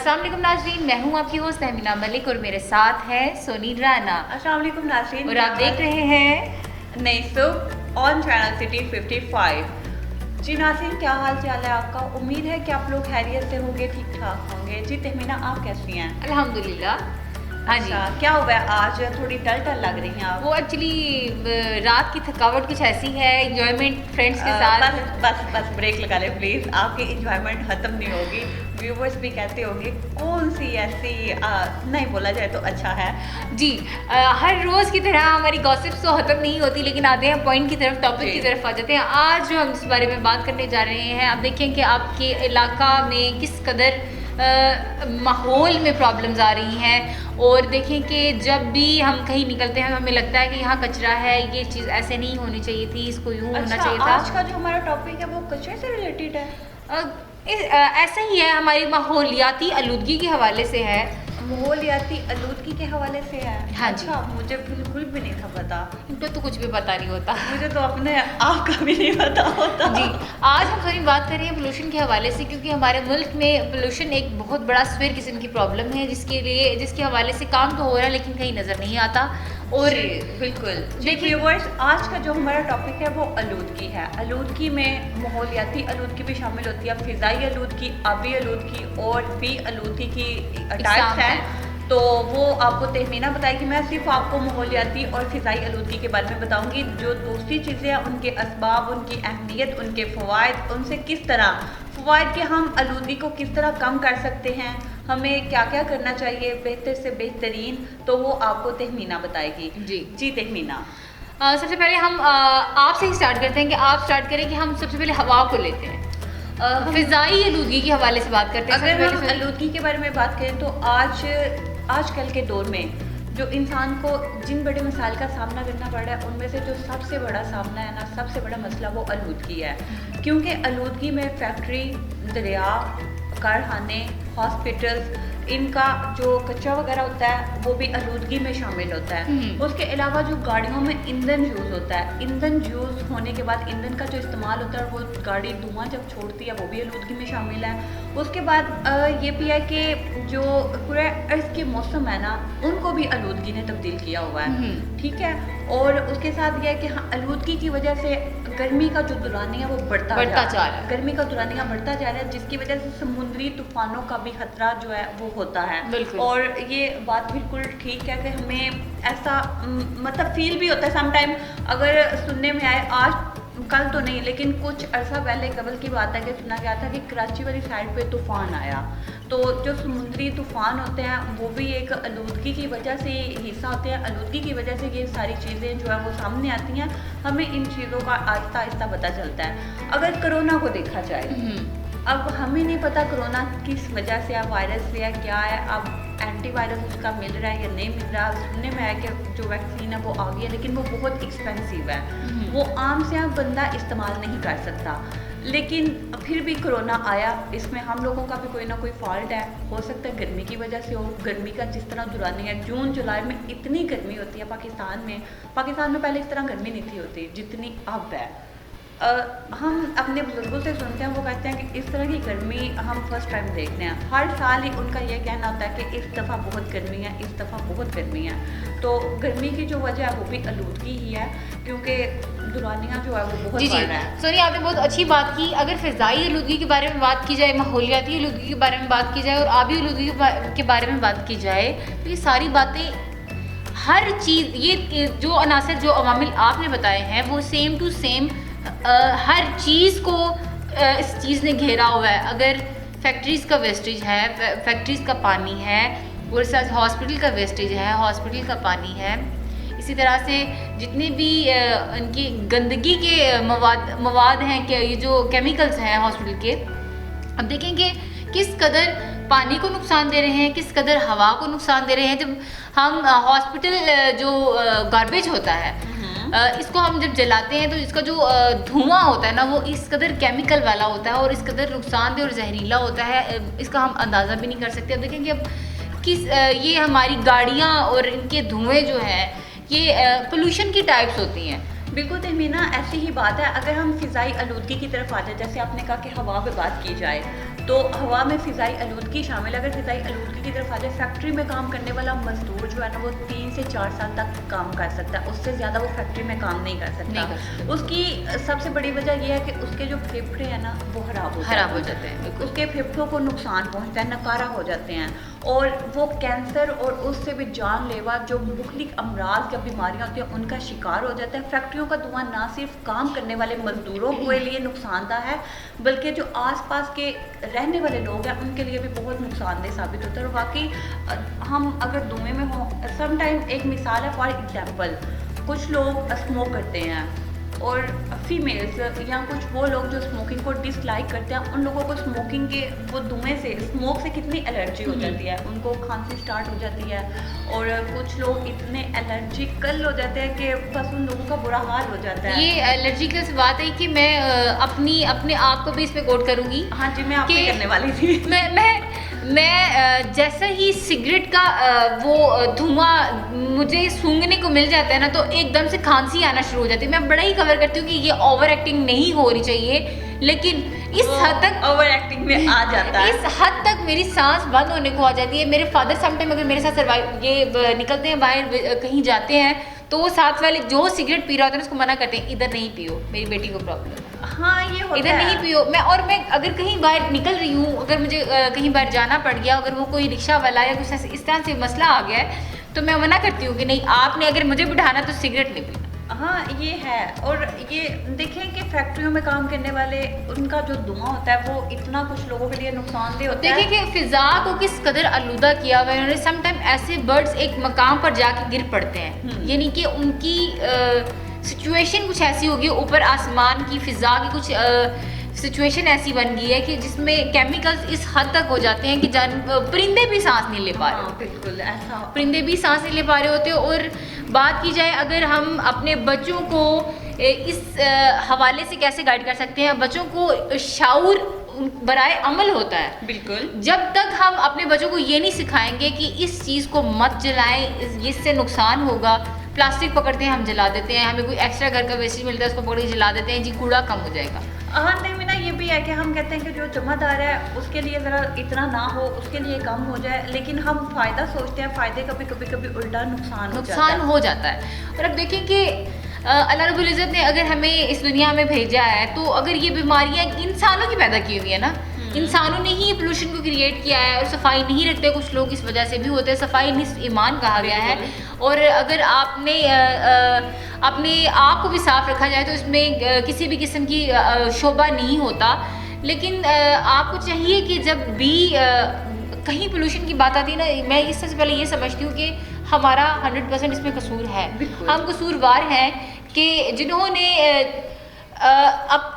अस्सलाम वालेकुम नाज़रीन, मैं हूँ आपकी होस्ट तहमीना मलिक और मेरे साथ है सोनी राना। अस्सलाम वालेकुम नाज़रीन, और आप देख रहे हैं नई सुबह ऑन चैनल सिटी 55। जी नाज़रीन, क्या हाल चाल है आपका? उम्मीद है कि आप लोग खैरियत से होंगे, ठीक ठाक होंगे। जी तहमीना, आप कैसी हैं? अल्हम्दुलिल्लाह। हाँ जी। अच्छा, क्या हुआ है आज? थोड़ी टल टल लग रही हैं आप। वो एक्चुअली रात की थकावट कुछ ऐसी है, इंजॉयमेंट फ्रेंड्स के साथ। बस ब्रेक लगा ले प्लीज़, आपकी इंजॉयमेंट ख़त्म नहीं होगी। व्यूवर्स भी कहते होंगे कौन सी ऐसी नहीं बोला जाए तो अच्छा है। जी हर रोज़ की तरह हमारी गॉसिप्स तो ख़त्म नहीं होती, लेकिन आते हैं पॉइंट की तरफ, टॉपिक की तरफ आ जाते हैं। आज जो हम इस बारे में बात करने जा रहे हैं, आप देखें कि आपके इलाका में किस कदर माहौल में प्रॉब्लम्स आ रही हैं। और देखें कि जब भी हम कहीं निकलते हैं तो हमें लगता है कि यहाँ कचरा है, ये चीज़ ऐसे नहीं होनी चाहिए थी, इसको यूँ होना चाहिए था। आज का जो हमारा टॉपिक है वो कचरे से रिलेटेड है। ऐसा ही है, हमारी माहौलियाती आलूदगी के हवाले से है। माहौलियाती आलूदगी के हवाले से है। हाँ जी। अच्छा, मुझे बिल्कुल भी नहीं था पता। इनको तो कुछ भी पता नहीं होता। मुझे तो अपने आप का भी नहीं पता होता। जी, आज हम सारी बात कर रहे हैं पोल्यूशन के हवाले से, क्योंकि हमारे मुल्क में पोल्यूशन एक बहुत बड़ा स्फीयर किस्म की प्रॉब्लम है, जिसके हवाले से काम तो हो रहा है लेकिन कहीं नज़र नहीं आता। और बिल्कुल देखिए व्यूअर्स, आज का जो हमारा टॉपिक है वो आलूदगी है। आलूदगी में माहौलियाती आलूदगी भी शामिल होती है, फ़िज़ाई आलूदगी, आबी आलूदगी और बी आलूदगी की टाइप्स हैं। तो वो आपको तहमीना बताएगी। मैं सिर्फ आपको माहौलियाती और फ़िज़ाई आलूदगी के बारे में बताऊंगी। जो दूसरी चीज़ें हैं उनके असबाब, उनकी अहमियत, उनके फ़वाइद, उनसे किस तरह फ़वाइद के हम आलूदगी को किस तरह कम कर सकते हैं, हमें क्या क्या करना चाहिए बेहतर से बेहतरीन, तो वो आपको तहमीना बताएगी। जी तहमीना, सबसे पहले हम आपसे ही स्टार्ट करते हैं कि आप स्टार्ट करें कि हम सबसे पहले हवा को लेते हैं। फ़िज़ाई आलूदगी के हवाले से बात करते हैं। अगर हम आलूदगी के बारे में बात करें तो आजकल के दौर में जो इंसान को जिन बड़े मसाइल का सामना करना पड़ रहा है, उनमें से जो सबसे बड़ा सामना है ना, सबसे बड़ा मसला वो आलूदगी है। क्योंकि आलूदगी में फैक्ट्री, दरिया, कारखाने, हॉस्पिटल्स, इनका जो कचरा वगैरह होता है वो भी आलूदगी में शामिल होता है। उसके अलावा जो गाड़ियों में ईंधन यूज़ होता है, ईंधन यूज़ होने के बाद ईंधन का जो इस्तेमाल होता है, वो गाड़ी धुआं जब छोड़ती है वो भी आलूदगी में शामिल है। उसके बाद ये भी है कि जो पूरे अर्थ के मौसम है ना, उनको भी आलूदगी ने तब्दील किया हुआ है। ठीक है। और उसके साथ ये है कि हाँ, आलूदगी की वजह से गर्मी का जो दुरानिया वो बढ़ता जा रहा है। गर्मी का दुरानिया बढ़ता जा रहा है, जिसकी वजह से समुद्री तूफानों का भी खतरा जो है वो होता है। और ये बात बिल्कुल ठीक है कि हमें ऐसा मतलब फील भी होता है समटाइम। अगर सुनने में आए, आज कल तो नहीं लेकिन कुछ अर्सा पहले कबल की बात है कि सुना गया था कि कराची वाली साइड पे तूफ़ान आया। तो जो समुद्री तूफ़ान होते हैं वो भी एक आलूदगी की वजह से हिस्सा होते हैं। आलूदगी की वजह से ये सारी चीज़ें जो है वो सामने आती हैं, हमें इन चीज़ों का आहिस्ता आहिस्ता पता चलता है। अगर कोरोना को देखा जाए, अब हमें नहीं पता कोरोना किस वजह से है, वायरस से है, क्या है। अब एंटीवायरस उसका मिल रहा है या नहीं मिल रहा। सुनने में आया कि जो वैक्सीन है वो आ गई है, लेकिन वो बहुत एक्सपेंसिव है, वो आम से आम बंदा इस्तेमाल नहीं कर सकता। लेकिन फिर भी कोरोना आया, इसमें हम लोगों का भी कोई ना कोई फॉल्ट है। हो सकता है गर्मी की वजह से हो। गर्मी का जिस तरह दुरानी है, जून जुलाई में इतनी गर्मी होती है पाकिस्तान में पहले इस तरह गर्मी नहीं थी होती जितनी अब है। हम अपने बुजुर्गों से सुनते हैं, वो कहते हैं कि इस तरह की गर्मी हम फर्स्ट टाइम देखते हैं। हर साल ही उनका ये कहना होता है कि इस दफ़ा बहुत गर्मी है, इस दफ़ा बहुत गर्मी है। तो गर्मी की जो वजह है वो भी आलूदगी ही है, क्योंकि दुरानियाँ जो है वो बहुत बढ़ रहा है। सोनी, आपने बहुत अच्छी बात की। अगर फ़िज़ाई आलूदगी के बारे में बात की जाए, माहौलियाती आलूदगी के बारे में बात की जाए और आबी आलूदगी के बारे में बात की जाए, तो ये सारी बातें, हर चीज़, ये जो अनासर, जो अवामिल आपने बताए हैं, वो सेम टू सेम हर चीज़ को इस चीज़ ने घेरा हुआ है। अगर फैक्ट्रीज़ का वेस्टेज है, फैक्ट्रीज़ का पानी है, और साथ हॉस्पिटल का वेस्टेज है, हॉस्पिटल का पानी है, इसी तरह से जितने भी इनकी गंदगी के मवाद हैं, कि ये जो केमिकल्स हैं हॉस्पिटल के, अब देखेंगे किस कदर पानी को नुकसान दे रहे हैं, किस कदर हवा को नुकसान दे रहे हैं। जब हम हॉस्पिटल जो गार्बेज होता है, इसको हम जब जलाते हैं तो इसका जो धुआं होता है ना, वो इस कदर केमिकल वाला होता है और इस कदर नुकसानदेह और जहरीला होता है, इसका हम अंदाज़ा भी नहीं कर सकते। अब देखेंगे अब ये हमारी गाड़ियाँ और इनके धुएँ जो है, ये पोल्यूशन की टाइप्स होती हैं। बिल्कुल तहमीना, ऐसी ही बात है। अगर हम फ़िज़ाई आलूदगी की तरफ आ जाए, जैसे आपने कहा कि हवा पे बात की जाए, तो हवा में फ़िज़ाई आलूदगी शामिल है। अगर फ़िज़ाई आलूदगी की तरफ आ जाए, फैक्ट्री में काम करने वाला मज़दूर जो है ना, वो 3 से 4 साल तक काम कर सकता है, उससे ज़्यादा वो फैक्ट्री में काम नहीं कर सकता। उसकी सबसे बड़ी वजह यह है कि उसके जो फेफड़े हैं ना, वो ख़राब हो जाते हैं। उसके फेफड़ों को नुकसान पहुँचता है, नकारा हो जाते हैं, और वो कैंसर और उससे भी जानलेवा जो मुख्तलिफ अमराज या बीमारियाँ होती हैं, उनका शिकार हो जाता है। फैक्ट्रियों का धुआं ना सिर्फ काम करने वाले मजदूरों के लिए नुकसानदायक है, बल्कि जो आसपास के रहने वाले लोग हैं उनके लिए भी बहुत नुकसानदेह साबित होता है। और वाकई हम अगर धुएं में हों, समटाइम एक मिसाल है, फॉर एग्जांपल कुछ लोग स्मोक करते हैं, और फीमेल्स या कुछ वो लोग जो स्मोकिंग को डिसलाइक करते हैं, उन लोगों को स्मोकिंग के वो धुएं से, स्मोक से कितनी एलर्जी हो जाती है, उनको खांसी स्टार्ट हो जाती है, और कुछ लोग इतने एलर्जिकल हो जाते हैं कि बस उन लोगों का बुरा हाल हो जाता है। ये एलर्जी की बात है कि मैं अपने आप को भी इसमें कोट करूंगी। हाँ जी, मैं आपको करने वाली थी। मैं जैसा ही सिगरेट का वो धुआं मुझे सूंघने को मिल जाता है ना, तो एकदम से खांसी आना शुरू हो जाती है। मैं बड़ा ही कवर करती हूँ कि ये ओवर एक्टिंग नहीं हो रही चाहिए, लेकिन इस हद तक ओवर एक्टिंग में आ जाता है। इस हद तक मेरी सांस बंद होने को आ जाती है। मेरे फादर समटाइम अगर मेरे साथ ये निकलते हैं बाहर कहीं जाते हैं, तो वो साथ वाले जो सिगरेट पी रहा होता है उसको मना करते हैं, इधर नहीं पियो, मेरी बेटी को प्रॉब्लम है। हाँ, ये होता इधर नहीं पियो। मैं अगर कहीं बाहर निकल रही हूँ, अगर मुझे कहीं बाहर जाना पड़ गया, अगर वो कोई रिक्शा वाला या कुछ इस तरह से मसला आ गया है, तो मैं मना करती हूँ कि नहीं, आपने अगर मुझे बिठाना तो सिगरेट नहीं पीना। हाँ, ये है। और ये देखें कि फैक्ट्रियों में काम करने वाले, उनका जो धुआं होता है वो इतना कुछ लोगों के लिए नुकसानदेह होता है। देखिए कि फिजा को किस कदर आलूदा किया हुआ है उन्होंने। समटाइम ऐसे बर्ड्स एक मकाम पर जाके गिर पड़ते हैं, यानी कि उनकी सिचुएशन कुछ ऐसी होगी, ऊपर आसमान की फिजा की कुछ सिचुएशन ऐसी बन गई है कि जिसमें केमिकल्स इस हद तक हो जाते हैं कि परिंदे भी सांस नहीं ले पा रहे। हाँ, बिल्कुल ऐसा। परिंदे भी सांस नहीं ले पा रहे होते। और बात की जाए अगर हम अपने बच्चों को इस हवाले से कैसे गाइड कर सकते हैं, बच्चों को शाऊर बराए अमल होता है। बिल्कुल। जब तक हम अपने बच्चों को ये नहीं सिखाएंगे कि इस चीज़ को मत जलाएं, इससे नुकसान होगा। प्लास्टिक पकड़ते हैं, हम जला देते हैं, हमें कोई एक्स्ट्रा घर का वेस्टेज मिलता है उसको पकड़ के जला देते हैं, जी कूड़ा कम हो जाएगा। हाँ, नहीं ना, ये भी है कि हम कहते हैं कि जो जमादार है उसके लिए ज़रा इतना ना हो, उसके लिए कम हो जाए, लेकिन हम फ़ायदा सोचते हैं, फ़ायदे कभी उल्टा नुकसान हो जाता है। और अब देखें कि अल्लाह रब्बुल इज़्ज़त ने अगर हमें इस दुनिया में भेजा है, तो अगर ये बीमारियां इंसानों की पैदा की हुई है ना, इंसानों ने ही पोल्यूशन को क्रिएट किया है, और सफाई नहीं रखते कुछ लोग, इस वजह से भी होते हैं। सफाई निस्फ ईमान कहा गया है, और अगर आपने अपने आप को भी साफ रखा जाए तो इसमें किसी भी किस्म की शोभा नहीं होता। लेकिन आपको चाहिए कि जब भी कहीं पोल्यूशन की बात आती है ना, मैं इस सबसे पहले ये समझती हूँ कि हमारा 100% इसमें कसूर है। हम कसूरवार हैं कि जिन्होंने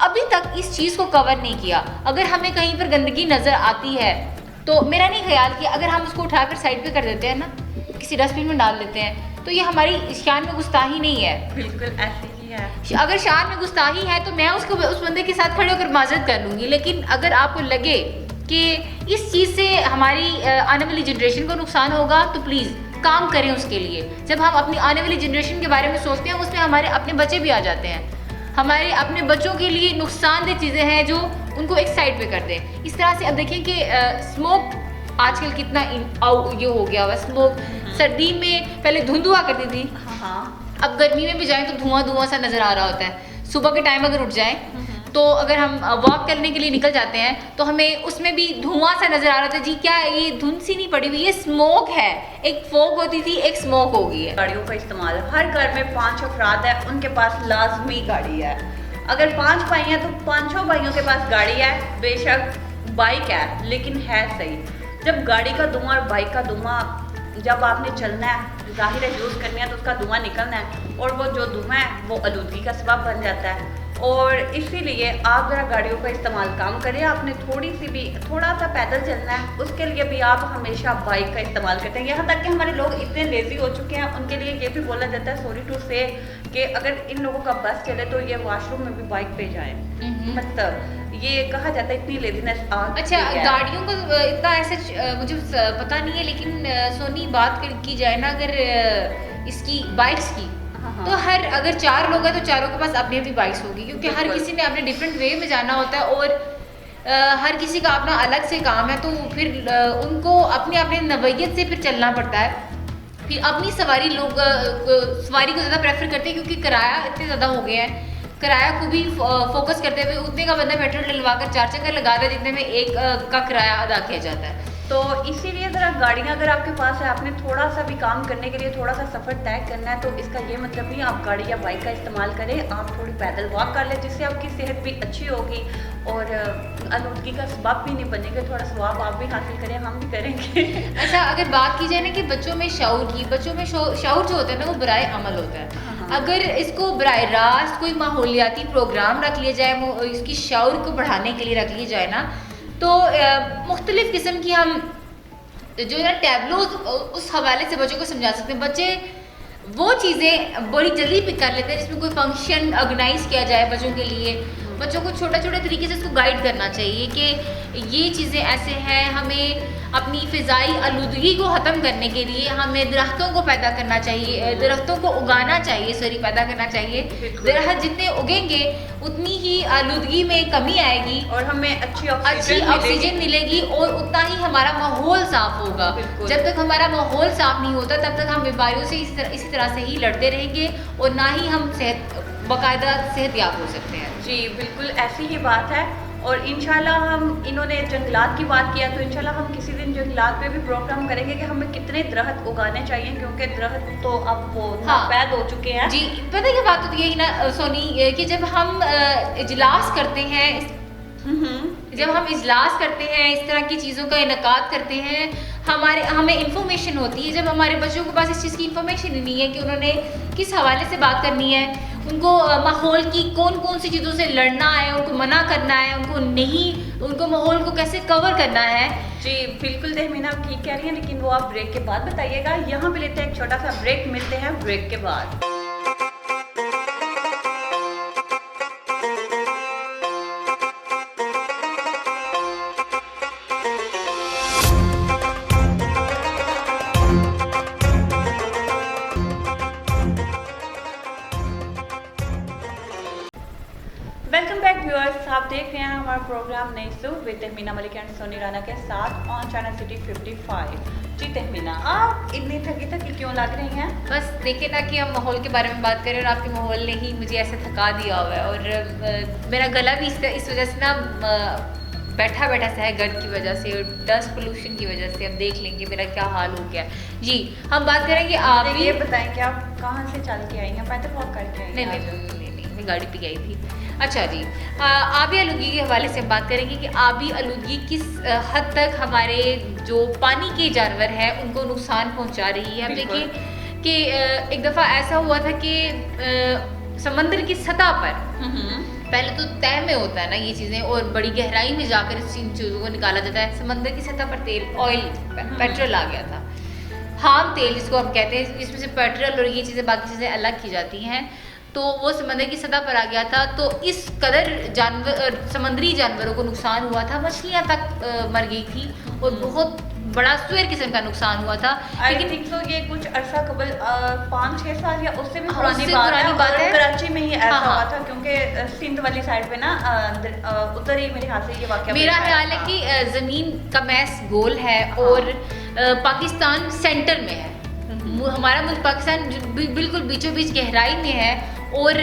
अभी तक इस चीज़ को कवर नहीं किया। अगर हमें कहीं पर गंदगी नज़र आती है, तो मेरा नहीं ख्याल कि अगर हम उसको उठाकर साइड पे कर देते हैं ना, किसी डस्टबिन में डाल देते हैं, तो ये हमारी शान में गुस्ताही नहीं है। बिल्कुल ऐसे ही है। अगर शान में गुस्ताही है तो मैं उसको उस बंदे के साथ खड़े होकर माजरत कर लूँगी। लेकिन अगर आपको लगे कि इस चीज़ से हमारी आने वाली जनरेशन को नुकसान होगा, तो प्लीज़ काम करें उसके लिए। जब हम अपनी आने वाली जनरेशन के बारे में सोचते हैं, उसमें हमारे अपने बच्चे भी आ जाते हैं। हमारे अपने बच्चों के लिए नुकसानदेह चीज़ें हैं जो उनको एक साइड पे कर दें। इस तरह से अब देखें कि स्मोक आजकल कितना ये हो गया हुआ। स्मोक सर्दी में पहले धुंध हुआ करती थी, अब गर्मी में भी जाएं तो धुआं सा नज़र आ रहा होता है। सुबह के टाइम अगर उठ जाएं, तो अगर हम वॉक करने के लिए निकल जाते हैं, तो हमें उसमें भी धुआं सा नज़र आ रहा था। जी क्या ये धुंध सी नहीं पड़ी हुई, ये स्मोक है। एक फोक होती थी, एक स्मोक हो गई है। गाड़ियों का इस्तेमाल, हर घर में 5 अफराद है, उनके पास लाजमी गाड़ी है। अगर 5 भाई हैं तो 5 भाइयों के पास गाड़ी है। बेशक बाइक है, लेकिन है सही। जब गाड़ी का धुआं और बाइक का धुआं, जब आपने चलना है, जाहिर है यूज़ करनी है, तो उसका धुआं निकलना है, और वो जो धुआं है वो आलूदगी का सबब बन जाता है। और इसीलिए आप ज़रा गाड़ियों का इस्तेमाल कम करें। आपने थोड़ा सा पैदल चलना है, उसके लिए भी आप हमेशा बाइक का इस्तेमाल करते हैं। यहाँ तक कि हमारे लोग इतने लेज़ी हो चुके हैं, उनके लिए ये भी बोला जाता है, सॉरी टू से, कि अगर इन लोगों का बस चले तो ये वॉशरूम में भी बाइक पे जाएं। मतलब ये कहा जाता है इतनी लेजीनेस आ। अच्छा, गाड़ियों को इतना ऐसे मुझे पता नहीं है, लेकिन सोनी बात की जाए ना अगर इसकी बाइक्स की, तो हर अगर 4 लोग हैं तो चारों के पास अपनी अपनी बाइक्स होगी, क्योंकि हर बिल्कुल। किसी ने अपने डिफरेंट वे में जाना होता है और हर किसी का अपना अलग से काम है, तो फिर उनको अपने अपने नवैयत से फिर चलना पड़ता है। फिर अपनी सवारी लोग सवारी को ज़्यादा प्रेफर करते हैं, क्योंकि किराया इतने ज़्यादा हो गया है, किराया को भी फोकस करते हुए उतने का बंदा पेट्रोल डलवा कर 4 चक्कर लगा दे जितने में एक का किराया अदा किया जाता है। तो इसीलिए ज़रा गाड़ियाँ अगर आपके पास है, आपने थोड़ा सा भी काम करने के लिए थोड़ा सा सफ़र तय करना है, तो इसका ये मतलब नहीं आप गाड़ी या बाइक का इस्तेमाल करें, आप थोड़ी पैदल वॉक कर लें, जिससे आपकी सेहत भी अच्छी होगी और आलूदगी का सबब भी नहीं बनेगा। थोड़ा स्वाब आप भी हासिल करें, हम भी करेंगे। अच्छा, अगर बात की जाए ना कि बच्चों में शऊर की, बच्चों में शऊर जो होता है ना वो बराए अमल होता है। हाँ। अगर इसको बराए रास्त कोई माहौलियाती प्रोग्राम रख लिया जाए, इसकी शऊर को बढ़ाने के लिए रख लिया जाए ना, तो मुख्तलिफ़ किस्म की हम जो है ना टैबलोज उस हवाले से बच्चों को समझा सकते हैं। बच्चे वो चीज़ें बड़ी जल्दी पिक कर लेते हैं जिसमें कोई फंक्शन ऑर्गेनाइज किया जाए बच्चों के लिए। बच्चों को छोटा छोटा तरीके से इसको गाइड करना चाहिए कि ये चीज़ें ऐसे हैं, हमें अपनी फ़िज़ाई आलूदगी को ख़त्म करने के लिए हमें दरख्तों को पैदा करना चाहिए, दरख्तों को उगाना चाहिए, सॉरी पैदा करना चाहिए। दरख्त जितने उगेंगे उतनी ही आलूदगी में कमी आएगी और हमें अच्छी ऑक्सीजन मिलेगी और उतना ही हमारा माहौल साफ होगा। बिल्कुल। जब तक हमारा माहौल साफ नहीं होता तब तक हम बीमारियों से इसी तरह से ही लड़ते रहेंगे और ना ही हम बाकायदा सेहतयाब हो सकते हैं। जी बिल्कुल ऐसी ही बात है। और इंशाल्लाह हम इन्होंने जंगलात की बात किया, तो इंशाल्लाह हम किसी दिन जंगलात पे भी प्रोग्राम करेंगे कि हमें कितने दरख्त उगाने चाहिए, क्योंकि दरख्त तो अब वो नापैद हो चुके हैं। जी पता है क्या बात होती है ना सोनी, कि जब हम इजलास करते हैं, जब हम इजलास करते हैं, इस तरह की चीज़ों का इनकाद करते हैं, हमें इंफॉर्मेशन होती है। जब हमारे बच्चों के पास इस चीज़ की इंफॉर्मेशन ही नहीं है कि उन्होंने किस हवाले से बात करनी है, उनको माहौल की कौन कौन सी चीज़ों से लड़ना है, उनको मना करना है, उनको माहौल को कैसे कवर करना है। जी बिल्कुल तहमीना आप ठीक कह रही हैं, लेकिन वो आप ब्रेक के बाद बताइएगा। यहाँ पे लेते हैं एक छोटा सा ब्रेक, मिलते हैं ब्रेक के बाद। वेलकम बैक व्यूअर्स, आप देख रहे हैं हमारा प्रोग्राम नई सू विद तहमीना मलिक एंड सोनी राना के साथ ऑन चैनल सिटी 55। जी तहमीना, आप इतनी थकी क्यों लग रही हैं? बस देखिए ना कि हम माहौल के बारे में बात करें और आपके माहौल ने ही मुझे ऐसे थका दिया हुआ है, और मेरा गला भी इस वजह से ना बैठा बैठा सा है, गर्द की वजह से और डस्ट पोल्यूशन की वजह से। अब देख लेंगे मेरा क्या हाल हो गया। जी हम बात करेंगे, आप ये बताएं कि आप कहाँ से चल के आई हैं? पैदल वॉक करके आई हैं? नहीं, मैं गाड़ी पे गई थी। अच्छा जी, आबी आलूदगी के हवाले से हम बात करेंगे कि आबी आलूदगी किस हद तक हमारे जो पानी के जानवर हैं उनको नुकसान पहुंचा रही है। हम देखिए कि एक दफ़ा ऐसा हुआ था कि समंदर की सतह पर पहले तो तय में होता है ना ये चीज़ें, और बड़ी गहराई में जाकर इन चीज़ों को निकाला जाता है। समंदर की सतह पर तेल, ऑयल, पेट्रोल आ गया था, हाम तेल जिसको हम कहते हैं, इसमें से पेट्रोल और ये चीज़ें बाकी चीज़ें अलग की जाती हैं। तो वो समंदर की सतह पर आ गया था, तो इस कदर समंदरी जानवरों को नुकसान हुआ था, मछलियाँ तक मर गई थी और बहुत बड़ा स्वेर किस्म का नुकसान हुआ था। लेकिन थिंक सो ये कुछ अरसा कबल 5-6 साल या उससे भी पुरानी बात है। है। कराची में ही ऐसा हुआ था, क्योंकि सिंध वाली साइड पे ना उधर ही मेरे हाथ से ये वाकया। मेरा ख्याल है कि ज़मीन का मैस गोल है और पाकिस्तान सेंटर में है। हमारा मुल्क पाकिस्तान बिल्कुल बीचों बीच गहराई में है, और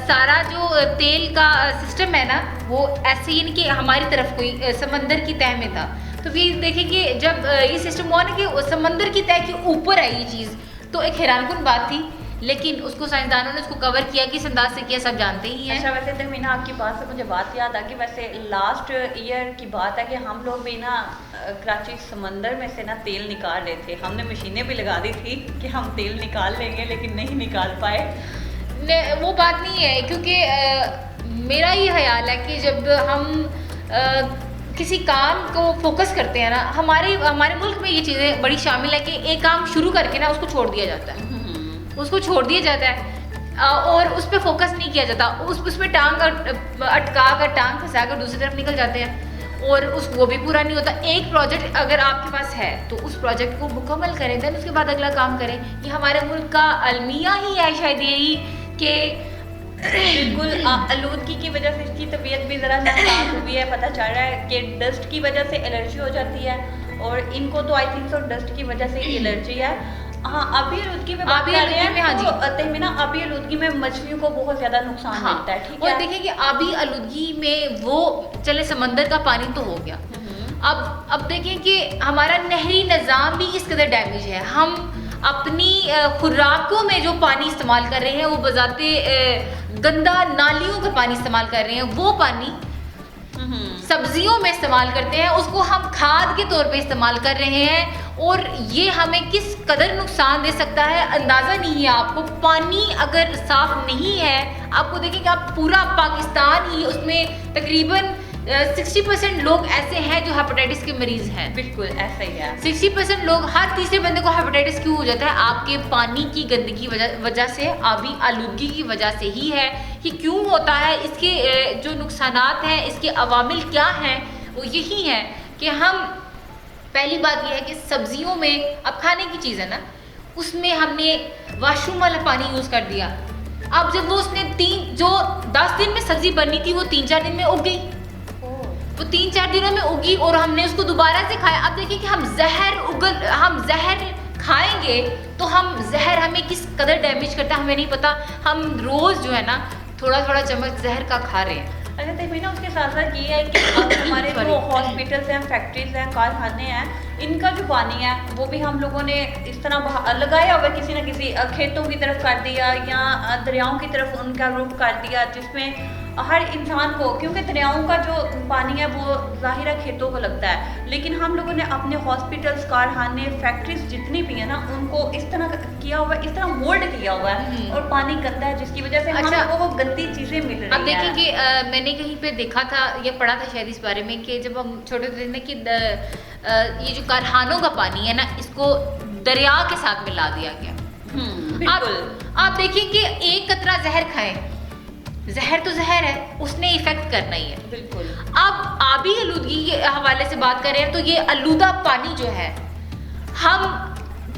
सारा जो तेल का सिस्टम है ना वो ऐसे ही नहीं कि हमारी तरफ कोई समंदर की तह में था। तो फिर देखें कि जब ये सिस्टम हुआ ना कि समंदर की तह के ऊपर है ये चीज़, तो एक हैरानकुन बात थी, लेकिन उसको साइंसदानों ने उसको कवर किया, किस अंदाज से किया सब जानते ही हैं। अच्छा, वैसे तहमीना आपकी बात से मुझे बात याद आ गई। वैसे लास्ट ईयर की बात है कि हम लोग भी ना कराची समंदर में से ना तेल निकाल रहे थे। हमने मशीनें भी लगा दी थी कि हम तेल निकाल लेंगे, लेकिन नहीं निकाल पाए। वो बात नहीं है, क्योंकि मेरा ये ख्याल है कि जब हम किसी काम को फोकस करते हैं ना, हमारे मुल्क में ये चीज़ें बड़ी शामिल है कि एक काम शुरू करके ना उसको छोड़ दिया जाता है, उसको छोड़ दिया जाता है और उस पर फोकस नहीं किया जाता, उस पर टांग अटका कर, टांग फंसा कर दूसरी तरफ निकल जाते हैं। और उस वो भी पूरा नहीं होता। एक प्रोजेक्ट अगर आपके पास है तो उस प्रोजेक्ट को मुकम्मल करें, देन उसके बाद अगला काम करें। ये हमारे मुल्क का अलमिया ही है शायद यही कि बिल्कुल आलूदगी की वजह से इसकी तबीयत भी ज़रा नासाज हुई है। पता चल रहा है कि डस्ट की वजह से एलर्जी हो जाती है, और इनको तो आई थिंक सो डस्ट की वजह से ही एलर्जी है। हाँ, आबी आलूदगी में बात कर रहे हैं, हाँ जी। तो तहमीना आबी आलूदगी में मछलियों को बहुत ज़्यादा नुकसान मिलता है, ठीक है। और देखिए कि आबी आलूदगी में वो चले समंदर का पानी तो हो गया, अब देखें कि हमारा नहरी निज़ाम भी इस कदर डैमेज है। हम अपनी खुराकों में जो पानी इस्तेमाल कर रहे हैं वो बजाते गंदा नालियों का पानी इस्तेमाल कर रहे हैं, वो पानी सब्जियों में इस्तेमाल करते हैं, उसको हम खाद के तौर पे इस्तेमाल कर रहे हैं, और ये हमें किस कदर नुकसान दे सकता है अंदाज़ा नहीं है आपको। पानी अगर साफ नहीं है, आपको देखें कि आप पूरा पाकिस्तान ही उसमें तकरीबन 60% लोग ऐसे हैं जो हेपेटाइटिस के मरीज हैं। बिल्कुल ऐसा ही है। 60% लोग, हर तीसरे बंदे को हेपेटाइटिस क्यों हो जाता है? आपके पानी की गंदगी वजह से, आबी आलूदगी की वजह से ही है। कि क्यों होता है, इसके जो नुकसानात हैं, इसके अवामिल क्या हैं, वो यही है कि हम, पहली बात यह है कि सब्जियों में, अब खाने की चीज़ है ना, उसमें हमने वाशरूम वाला पानी यूज़ कर दिया। अब जब वो उसने 10 दिन में सब्जी बननी थी, वो 3-4 दिन में उग गई, वो 3-4 दिनों में उगी और हमने उसको दोबारा से खाया। अब देखिए कि हम जहर खाएंगे तो हम जहर हमें किस कदर डैमेज करता है हमें नहीं पता। हम रोज जो है ना थोड़ा थोड़ा चम्मच जहर का खा रहे हैं। अच्छा तहमीना, उसके साथ साथ ये है कि अब हमारे जो हॉस्पिटल्स हैं, फैक्ट्रीज हैं, कारखाने हैं, इनका जो पानी है वो भी हम लोगों ने इस तरह लगाया हुआ, किसी न किसी खेतों की तरफ कर दिया या दरियाओं की तरफ उनका रुख कर दिया, जिसमें हर इंसान को, क्योंकि दरियाओं का जो पानी है वो ज़ाहिर है खेतों को लगता है, लेकिन हम लोगों ने अपने हॉस्पिटल्स, कारखाने, फैक्ट्रीज जितनी भी है ना, उनको इस तरह किया हुआ है, इस तरह मोल्ड किया हुआ है, और पानी गंदा है, जिसकी वजह से हम लोगों को गंदी चीज़ें मिल रही हैं। अब देखिए कि मैंने कहीं पे देखा था, ये पढ़ा था शायद इस बारे में, कि जब हम छोटे थे ना कि ये जो कारखानों का पानी है ना, इसको दरिया के साथ मिला दिया गया। बिल्कुल। आप देखिए कि एक कतरा जहर खाएं, जहर तो जहर है, उसने इफेक्ट करना ही है। बिल्कुल। अब आबी आलूदगी के हवाले से बात करें तो ये आलूदा पानी जो है, हम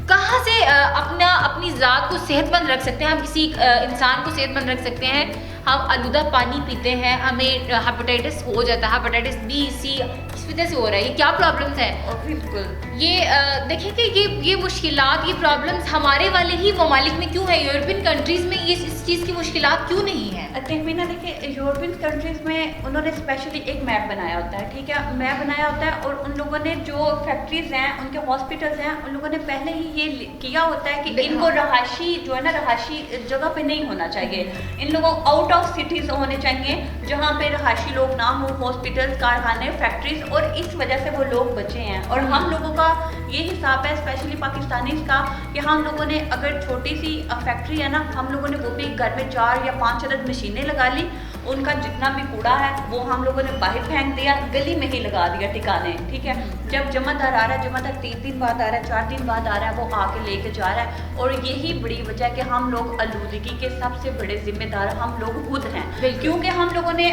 कहाँ से अपनी ज़ात को सेहतमंद रख सकते हैं? हम किसी इंसान को सेहतमंद रख सकते हैं? हम आलूदा पानी पीते हैं, हमें हेपेटाइटिस हो जाता है, हेपेटाइटिस बी, सी, किस वजह से हो रहा है? ये क्या प्रॉब्लम्स हैं? बिल्कुल। ये देखिए कि ये मुश्किलात, ये प्रॉब्लम्स हमारे वाले ही ममालिक में क्यों है? यूरोपियन कंट्रीज़ में इस चीज़ की मुश्किलात क्यों नहीं है? तहमीना देखिए, यूरोपियन कंट्रीज़ में उन्होंने स्पेशली एक मैप बनाया होता है, ठीक है, मैप बनाया होता है, और उन लोगों ने जो फैक्ट्रीज़ हैं, उनके हॉस्पिटल्स हैं, उन लोगों ने पहले ही ये किया होता है कि इनको रहायशी जो है ना, रहायशी जगह पे नहीं होना चाहिए, इन लोगों आउट ऑफ सिटीज़ होने चाहिए जहाँ पे रहायशी लोग ना हो, हॉस्पिटल्स, कारखाने, फैक्ट्रीज, और इस वजह से वो लोग बचे हैं। और हम लोगों का ये हिसाब है, स्पेशली पाकिस्तानीज़ का, कि हम लोगों ने अगर छोटी सी फैक्ट्री है ना, हम लोगों ने वो भी घर में 4 या 5 अदद मशीनें लगा ली, उनका जितना भी कूड़ा है वो हम लोगों ने बाहर फेंक दिया, गली में ही लगा दिया ठिकाने, ठीक है। जब जमादार आ रहा है, जमादार 3 दिन बाद आ रहा है, 4 दिन बाद आ रहा है, वो आके लेके जा रहा है, और यही बड़ी वजह है कि हम लोग आलूदगी के सबसे बड़े जिम्मेदार हम लोग खुद हैं, क्योंकि हम लोगों ने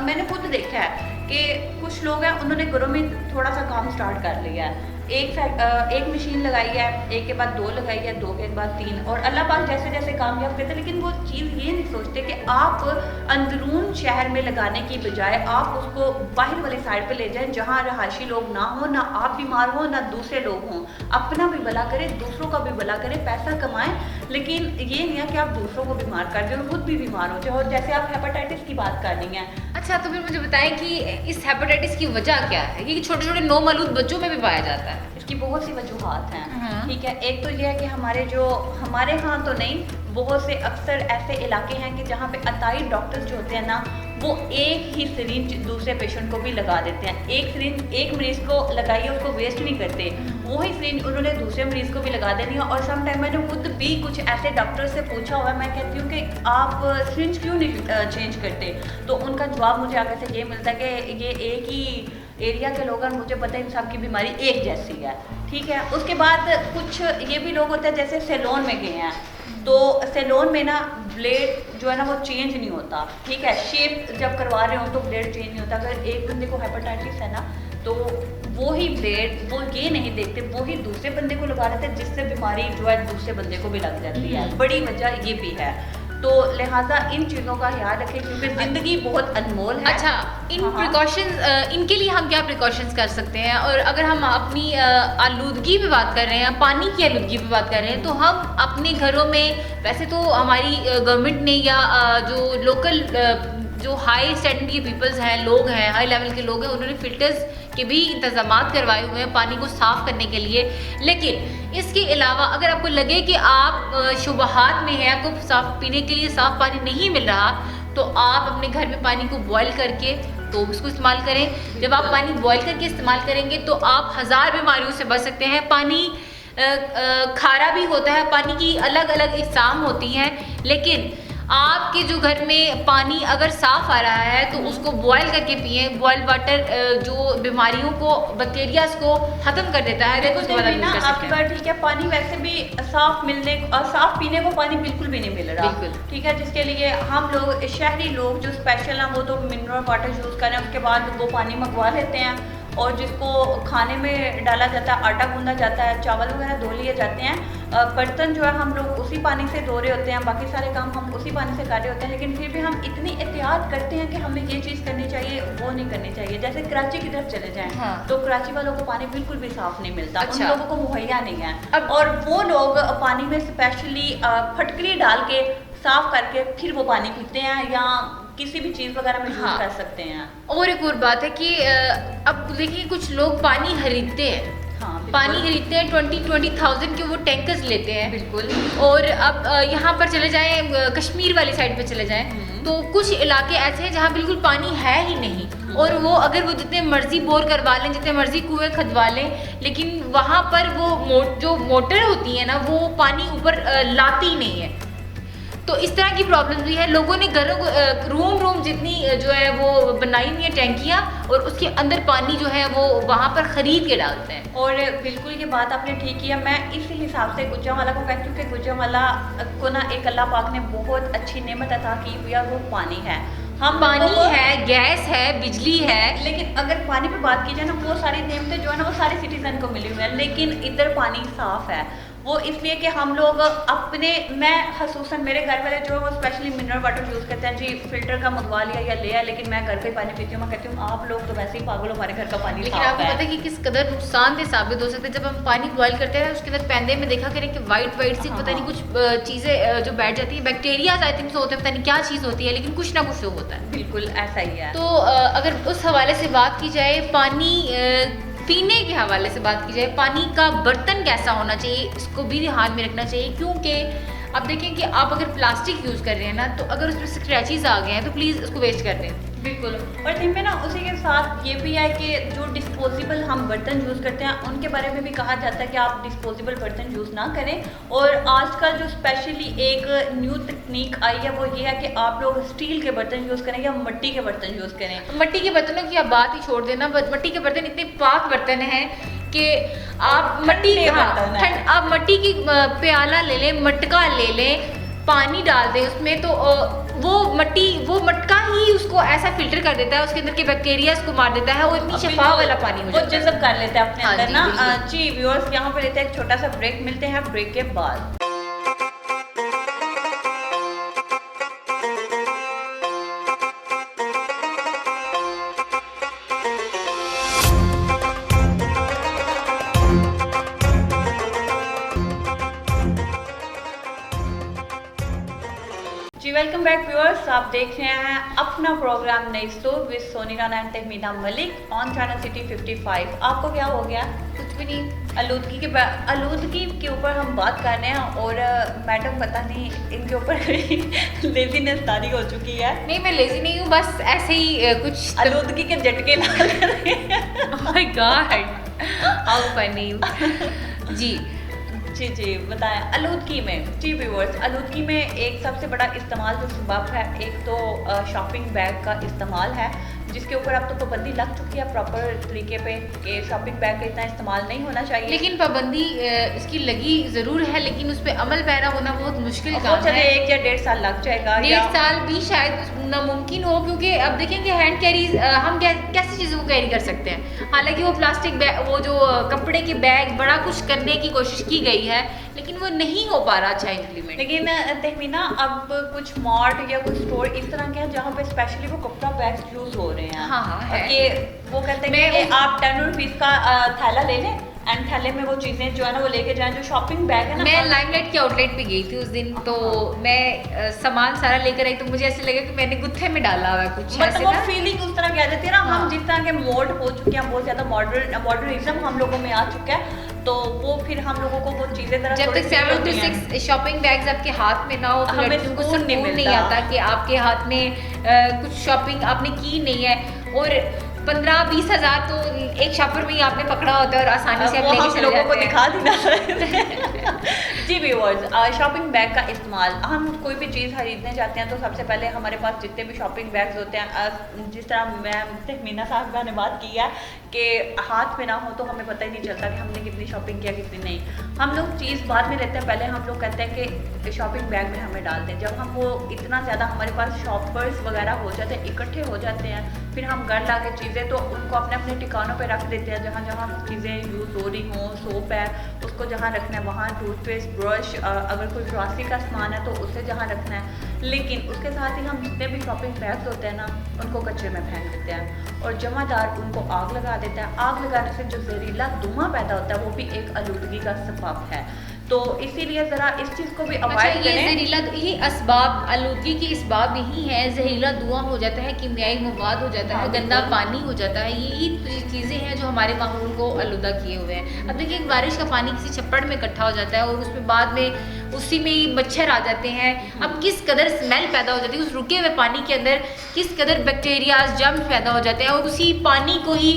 मैंने खुद देखा है कि कुछ लोग हैं, उन्होंने घरों में थोड़ा सा काम स्टार्ट कर लिया है, एक मशीन लगाई है, एक के बाद 2 लगाई है, 2 के बाद 3, और अल्लाह पाक जैसे जैसे कामयाब करते, लेकिन वो चीज़ ये नहीं सोचते कि आप अंदरून शहर में लगाने की बजाय आप उसको बाहर वाली साइड पे ले जाएं, जहाँ रहायशी लोग ना हो, ना आप बीमार हो, ना दूसरे लोग हों। अपना भी भला करें, दूसरों का भी भला करें, पैसा कमाएं, लेकिन ये नहीं है कि आप दूसरों को बीमार कर दें और खुद भी बीमार हो जाए। और जैसे आप हेपेटाइटिस की बात कर रही हैं, अच्छा तो फिर मुझे बताएं कि इस हेपेटाइटिस की वजह क्या है? ये छोटे छोटे नौमौलूद बच्चों में भी पाया जाता है। इसकी बहुत सी वजूहात हैं, ठीक है। एक तो ये है कि हमारे यहाँ तो नहीं, बहुत से अक्सर ऐसे इलाके हैं कि जहाँ पे अताई डॉक्टर्स जो होते हैं ना, वो एक ही सिरिंज दूसरे पेशेंट को भी लगा देते हैं। एक सिरिंज एक मरीज को लगाइए, उसको वेस्ट नहीं करते, वही सिरिंज उन्होंने दूसरे मरीज को भी लगा देनी है। और सम टाइम मैंने खुद भी कुछ ऐसे डॉक्टर से पूछा हुआ है, मैं कहती हूँ कि आप सिरिंज क्यों नहीं चेंज करते, तो उनका जवाब मुझे आगे से ये मिलता है कि ये एक ही एरिया के लोग हैं, मुझे पता है इन सब की बीमारी एक जैसी है, ठीक है। उसके बाद कुछ ये भी लोग होते हैं जैसे सैलून में गए हैं, तो सैलून में ना ब्लेड जो है ना वो चेंज नहीं होता, ठीक है, शेप जब करवा रहे हो तो ब्लेड चेंज नहीं होता। अगर एक बंदे को हेपेटाइटिस है ना तो वो ही ब्लेड वो ये नहीं देखते, वो ही दूसरे बंदे को लगा देते हैं, जिससे बीमारी जो है दूसरे बंदे को भी लग जाती है। बड़ी वजह ये भी है, तो लिहाजा इन चीज़ों का ख्याल रखें क्योंकि ज़िंदगी बहुत अनमोल है। अच्छा, इन प्रिकॉशंस, इनके लिए हम क्या प्रिकॉशंस कर सकते हैं? और अगर हम अपनी आलूदगी पे बात कर रहे हैं, पानी की आलूदगी पे बात कर रहे हैं, तो हम अपने घरों में, वैसे तो हमारी गवर्नमेंट ने या जो लोकल जो हाई स्टैंडर्ड के पीपल्स हैं, लोग हैं, हाई लेवल के लोग हैं, उन्होंने फिल्टर्स के भी इंतजाम करवाए हुए हैं पानी को साफ़ करने के लिए। लेकिन इसके अलावा अगर आपको लगे कि आप शुबहात में हैं, आपको साफ पीने के लिए साफ़ पानी नहीं मिल रहा, तो आप अपने घर में पानी को बॉयल करके तो उसको इस्तेमाल करें। जब आप पानी बॉयल करके इस्तेमाल करेंगे तो आप 1000 बीमारियों से बच सकते हैं। पानी खारा भी होता है, पानी की अलग अलग इकसाम होती हैं, लेकिन आपके जो घर में पानी अगर साफ आ रहा है तो उसको बॉयल करके पिए। बॉयल वाटर जो बीमारियों को, बैक्टीरियाज को खत्म कर देता है। देखो आपकी बात ठीक है, पानी वैसे भी साफ मिलने और साफ पीने को पानी बिल्कुल भी नहीं मिल रहा, बिल्कुल ठीक है, जिसके लिए हम लोग शहरी लोग जो स्पेशल हैं वो तो मिनरल वाटर यूज़ करें, उसके बाद वो पानी मंगवा लेते हैं और जिसको खाने में डाला जाता है, आटा गूंदा जाता है, चावल वगैरह धो लिए जाते हैं, बर्तन जो है हम लोग उसी पानी से धो रहे होते हैं, बाकी सारे काम हम उसी पानी से कर रहे होते हैं। लेकिन फिर भी हम इतनी एहतियात करते हैं कि हमें ये चीज़ करनी चाहिए, वो नहीं करनी चाहिए। जैसे कराची की तरफ चले जाएं, हाँ। तो कराची वालों को पानी बिल्कुल भी साफ नहीं मिलता, अच्छा। उन लोगों को मुहैया नहीं है, और वो लोग पानी में स्पेशली फटकरी डाल के साफ करके फिर वो पानी पीते हैं या किसी भी चीज़ वगैरह में यूज़ कर सकते हैं। और एक और बात है कि अब देखिए कुछ लोग पानी खरीदते हैं, पानी खरीदते हैं 20,000 के वो टैंकर्स लेते हैं, बिल्कुल। और अब यहाँ पर चले जाएं, कश्मीर वाली साइड पे चले जाएं, तो कुछ इलाके ऐसे हैं जहाँ बिल्कुल पानी है ही नहीं, और वो अगर वो जितने मर्जी बोर करवा लें, जितने मर्जी कुएं खदवा लें, लेकिन वहाँ पर वो जो मोटर होती है ना वो पानी ऊपर लाती नहीं है। तो इस तरह की प्रॉब्लम भी है। लोगों ने घरों रूम जितनी जो है वो बनाई हुई है टैंकियाँ, और उसके अंदर पानी जो है वो वहाँ पर ख़रीद के डालते हैं। और बिल्कुल ये बात आपने ठीक की है। मैं इसी हिसाब से गुजरांवाला को कहती हूँ कि गुजरांवाला को ना एक अल्लाह पाक ने बहुत अच्छी नेमत अता की हुई है, वो पानी है। हम पानी है, गैस है, बिजली है, लेकिन अगर पानी पे बात की जाए ना, वो सारी नेमतें जो है ना वो सारे सिटीजन को मिली हुई है, लेकिन इधर पानी साफ है। वो इसलिए कि हम लोग अपने, मैं खसूसन मेरे घर वाले जो है वो स्पेशली मिनरल वाटर यूज़ करते हैं, जी फिल्टर का मंगवा लिया या लिया, लेकिन मैं घर पे पानी पीती हूँ। मैं कहती हूँ आप लोग तो वैसे ही पागल हो, हमारे घर का पानी लेकिन आपको पता है कि किस कदर नुकसानदेह साबित हो सकते हैं। जब हम पानी बॉयल करते हैं उसके अंदर पैंदे में देखा करें कि वाइट सी पता नहीं कुछ चीज़ें जो बैठ जाती है, बैक्टीरिया आई थिंक होते हैं, पता नहीं क्या चीज़ होती है, लेकिन कुछ ना कुछ तो होता है। बिल्कुल ऐसा ही है। तो अगर उस हवाले से बात की जाए, पानी पीने के हवाले से बात की जाए, पानी का बर्तन कैसा होना चाहिए, इसको भी ध्यान में रखना चाहिए, क्योंकि अब देखें कि आप अगर प्लास्टिक यूज़ कर रहे हैं ना, तो अगर उसमें स्क्रैचेस आ गए हैं तो प्लीज़ उसको वेस्ट कर दें। बिल्कुल। और दिन में ना उसी के साथ ये भी है कि जो डिस्पोजेबल हम बर्तन यूज़ करते हैं उनके बारे में भी कहा जाता है कि आप डिस्पोजेबल बर्तन यूज़ ना करें। और आजकल जो स्पेशली एक न्यू तकनीक आई है वो ये है कि आप लोग स्टील के बर्तन यूज़ करें या मिट्टी के बर्तन यूज़ करें। मिट्टी के बर्तनों की आप बात ही छोड़ देना, मिट्टी के बर्तन इतने पाक बर्तन हैं कि आप मिट्टी की प्याला ले लें, मटका ले लें, पानी डाल दें उसमें, तो वो मटका ही उसको ऐसा फिल्टर कर देता है, उसके अंदर के बैक्टीरिया को मार देता है और इतनी शफाफ वाला पानी हो जाता है, वो जज़ब कर लेता है अपने अंदर ना। जी व्यूअर्स, यहाँ पर लेते हैं एक छोटा सा ब्रेक, मिलते हैं ब्रेक के बाद। जी वेलकम बैक व्यूअर्स, आप देख रहे हैं अपना प्रोग्राम नई store with Sony Rana and Tahmina Malik on channel city 55। आपको क्या हो गया? कुछ भी नहीं। आलूदगी के ऊपर हम बात कर रहे हैं और मैडम पता नहीं इनके ऊपर लेजीनेस तारी हो चुकी है। नहीं, मैं लेजी नहीं हूँ, बस ऐसे ही कुछ आलूदगी के झटके ला रहे हैं। Oh my god, how funny. जी जी बताएं। आलूदगी में, जी व्यूअर्स, आलूदगी में एक सबसे बड़ा इस्तेमाल जो सबब है, एक तो शॉपिंग बैग का इस्तेमाल है, जिसके ऊपर अब तो पाबंदी लग चुकी है प्रॉपर तरीके पे कि शॉपिंग बैग का इतना इस्तेमाल नहीं होना चाहिए। लेकिन पाबंदी इसकी लगी ज़रूर है, लेकिन उस पर अमल पैरा होना बहुत मुश्किल वो काम चले है। 1 या 1.5 साल लग जाएगा, 1.5 साल भी शायद नामुमकिन हो, क्योंकि अब देखेंगे हैंड कैरीज हम कैसी चीज़ों को कैरी कर सकते हैं। हालांकि वो प्लास्टिक बैग, वो जो कपड़े के बैग, बड़ा कुछ करने की कोशिश की गई है, लेकिन वो नहीं हो पा रहा अच्छा इम्प्लीमेंट। लेकिन तहमीना अब कुछ मॉल या कुछ स्टोर इस तरह के हैं जहाँ पे स्पेशली वो कपड़ा बैग्स यूज हो रहे हैं। हाँ है। कि वो कहते हैं कि आप 10 रुपीज़ का थैला ले लें एंड थैले में वो चीज़ें जो है ना वो लेके जाएं। जो शॉपिंग बैग है ना, मैं लाइमलाइट के आउटलेट पे गई थी उस दिन, तो मैं सामान सारा लेकर आई, तो मुझे ऐसे लगा कि मैंने गुत्थे में डाला हुआ है कुछ ऐसे मतलब वो ना। फीलिंग उस तरह की आ जाती है ना। हाँ। हम जिस तरह के मोड हो चुके हैं, बहुत ज़्यादा मॉडर्निज्म हम लोगों में आ चुका है, तो वो फिर हम लोगों को वो चीज़ें जरा जब थोड़ी तक feel 7 होती to हैं। 6 शॉपिंग बैग्स आपके हाथ में ना हो तो हमें लड़कियों को सुकून सुकून नहीं नहीं मिलता। आता कि आपके हाथ में कुछ शॉपिंग आपने की नहीं है, और 15-20 हज़ार तो एक शॉपर में ही आपने पकड़ा होता है और आसानी से आप वो लेके हम चले लोगों को जाते हैं। दिखा देना। जी व्यूअर्स, शॉपिंग बैग का इस्तेमाल, हम कोई भी चीज़ खरीदने जाते हैं तो सबसे पहले हमारे पास जितने भी शॉपिंग बैग्स होते हैं, जिस तरह मैम तहमीना साहबा ने बात की है कि हाथ में ना हो तो हमें पता ही नहीं चलता कि हमने कितनी शॉपिंग किया कितनी नहीं। हम लोग चीज़ बाद में लेते हैं, पहले हम लोग कहते हैं कि शॉपिंग बैग में हमें डाल दें। जब हम वो इतना ज़्यादा हमारे पास शॉपर्स वगैरह हो जाते हैं, इकट्ठे हो जाते हैं, फिर हम घर ला के चीज़ें तो उनको अपने अपने ठिकानों पे रख देते हैं। जहाँ जहाँ चीज़ें यूज़ हो रही हों, सोप है उसको जहाँ रखना है वहाँ, टूथपेस्ट, ब्रश, अगर कोई ग्रॉसरी का सामान है तो उसे जहाँ रखना है। लेकिन उसके साथ ही हम जितने भी शॉपिंग बैग्स होते हैं ना उनको कचरे में फेंक देते हैं, और जमादार उनको आग लगा देता है। आग लगाने से जो जहरीला धुआं पैदा होता है वो भी एक आलूदगी का सबब है, तो इसीलिए ज़रा इस चीज़ को भी अच्छा, अवॉइड ये करें। जहरीला, ये असबाब आलूदगी के इसबाब यही है, जहरीला धुआं हो जाता है, कीमियाई मवाद हो जाता है, हाँ, गंदा बिल्कुल। पानी हो जाता है, यही चीज़ें हैं जो हमारे माहौल को आलूदा किए हुए हैं। अब देखिए, बारिश का पानी किसी छप्पड़ में इकट्ठा हो जाता है और उसमें बाद में उसी में ही मच्छर आ जाते हैं। अब किस कदर स्मेल पैदा हो जाती है उस रुके हुए पानी के अंदर, किस कदर बैक्टीरियाज, जर्म्स पैदा हो जाते हैं, और उसी पानी को ही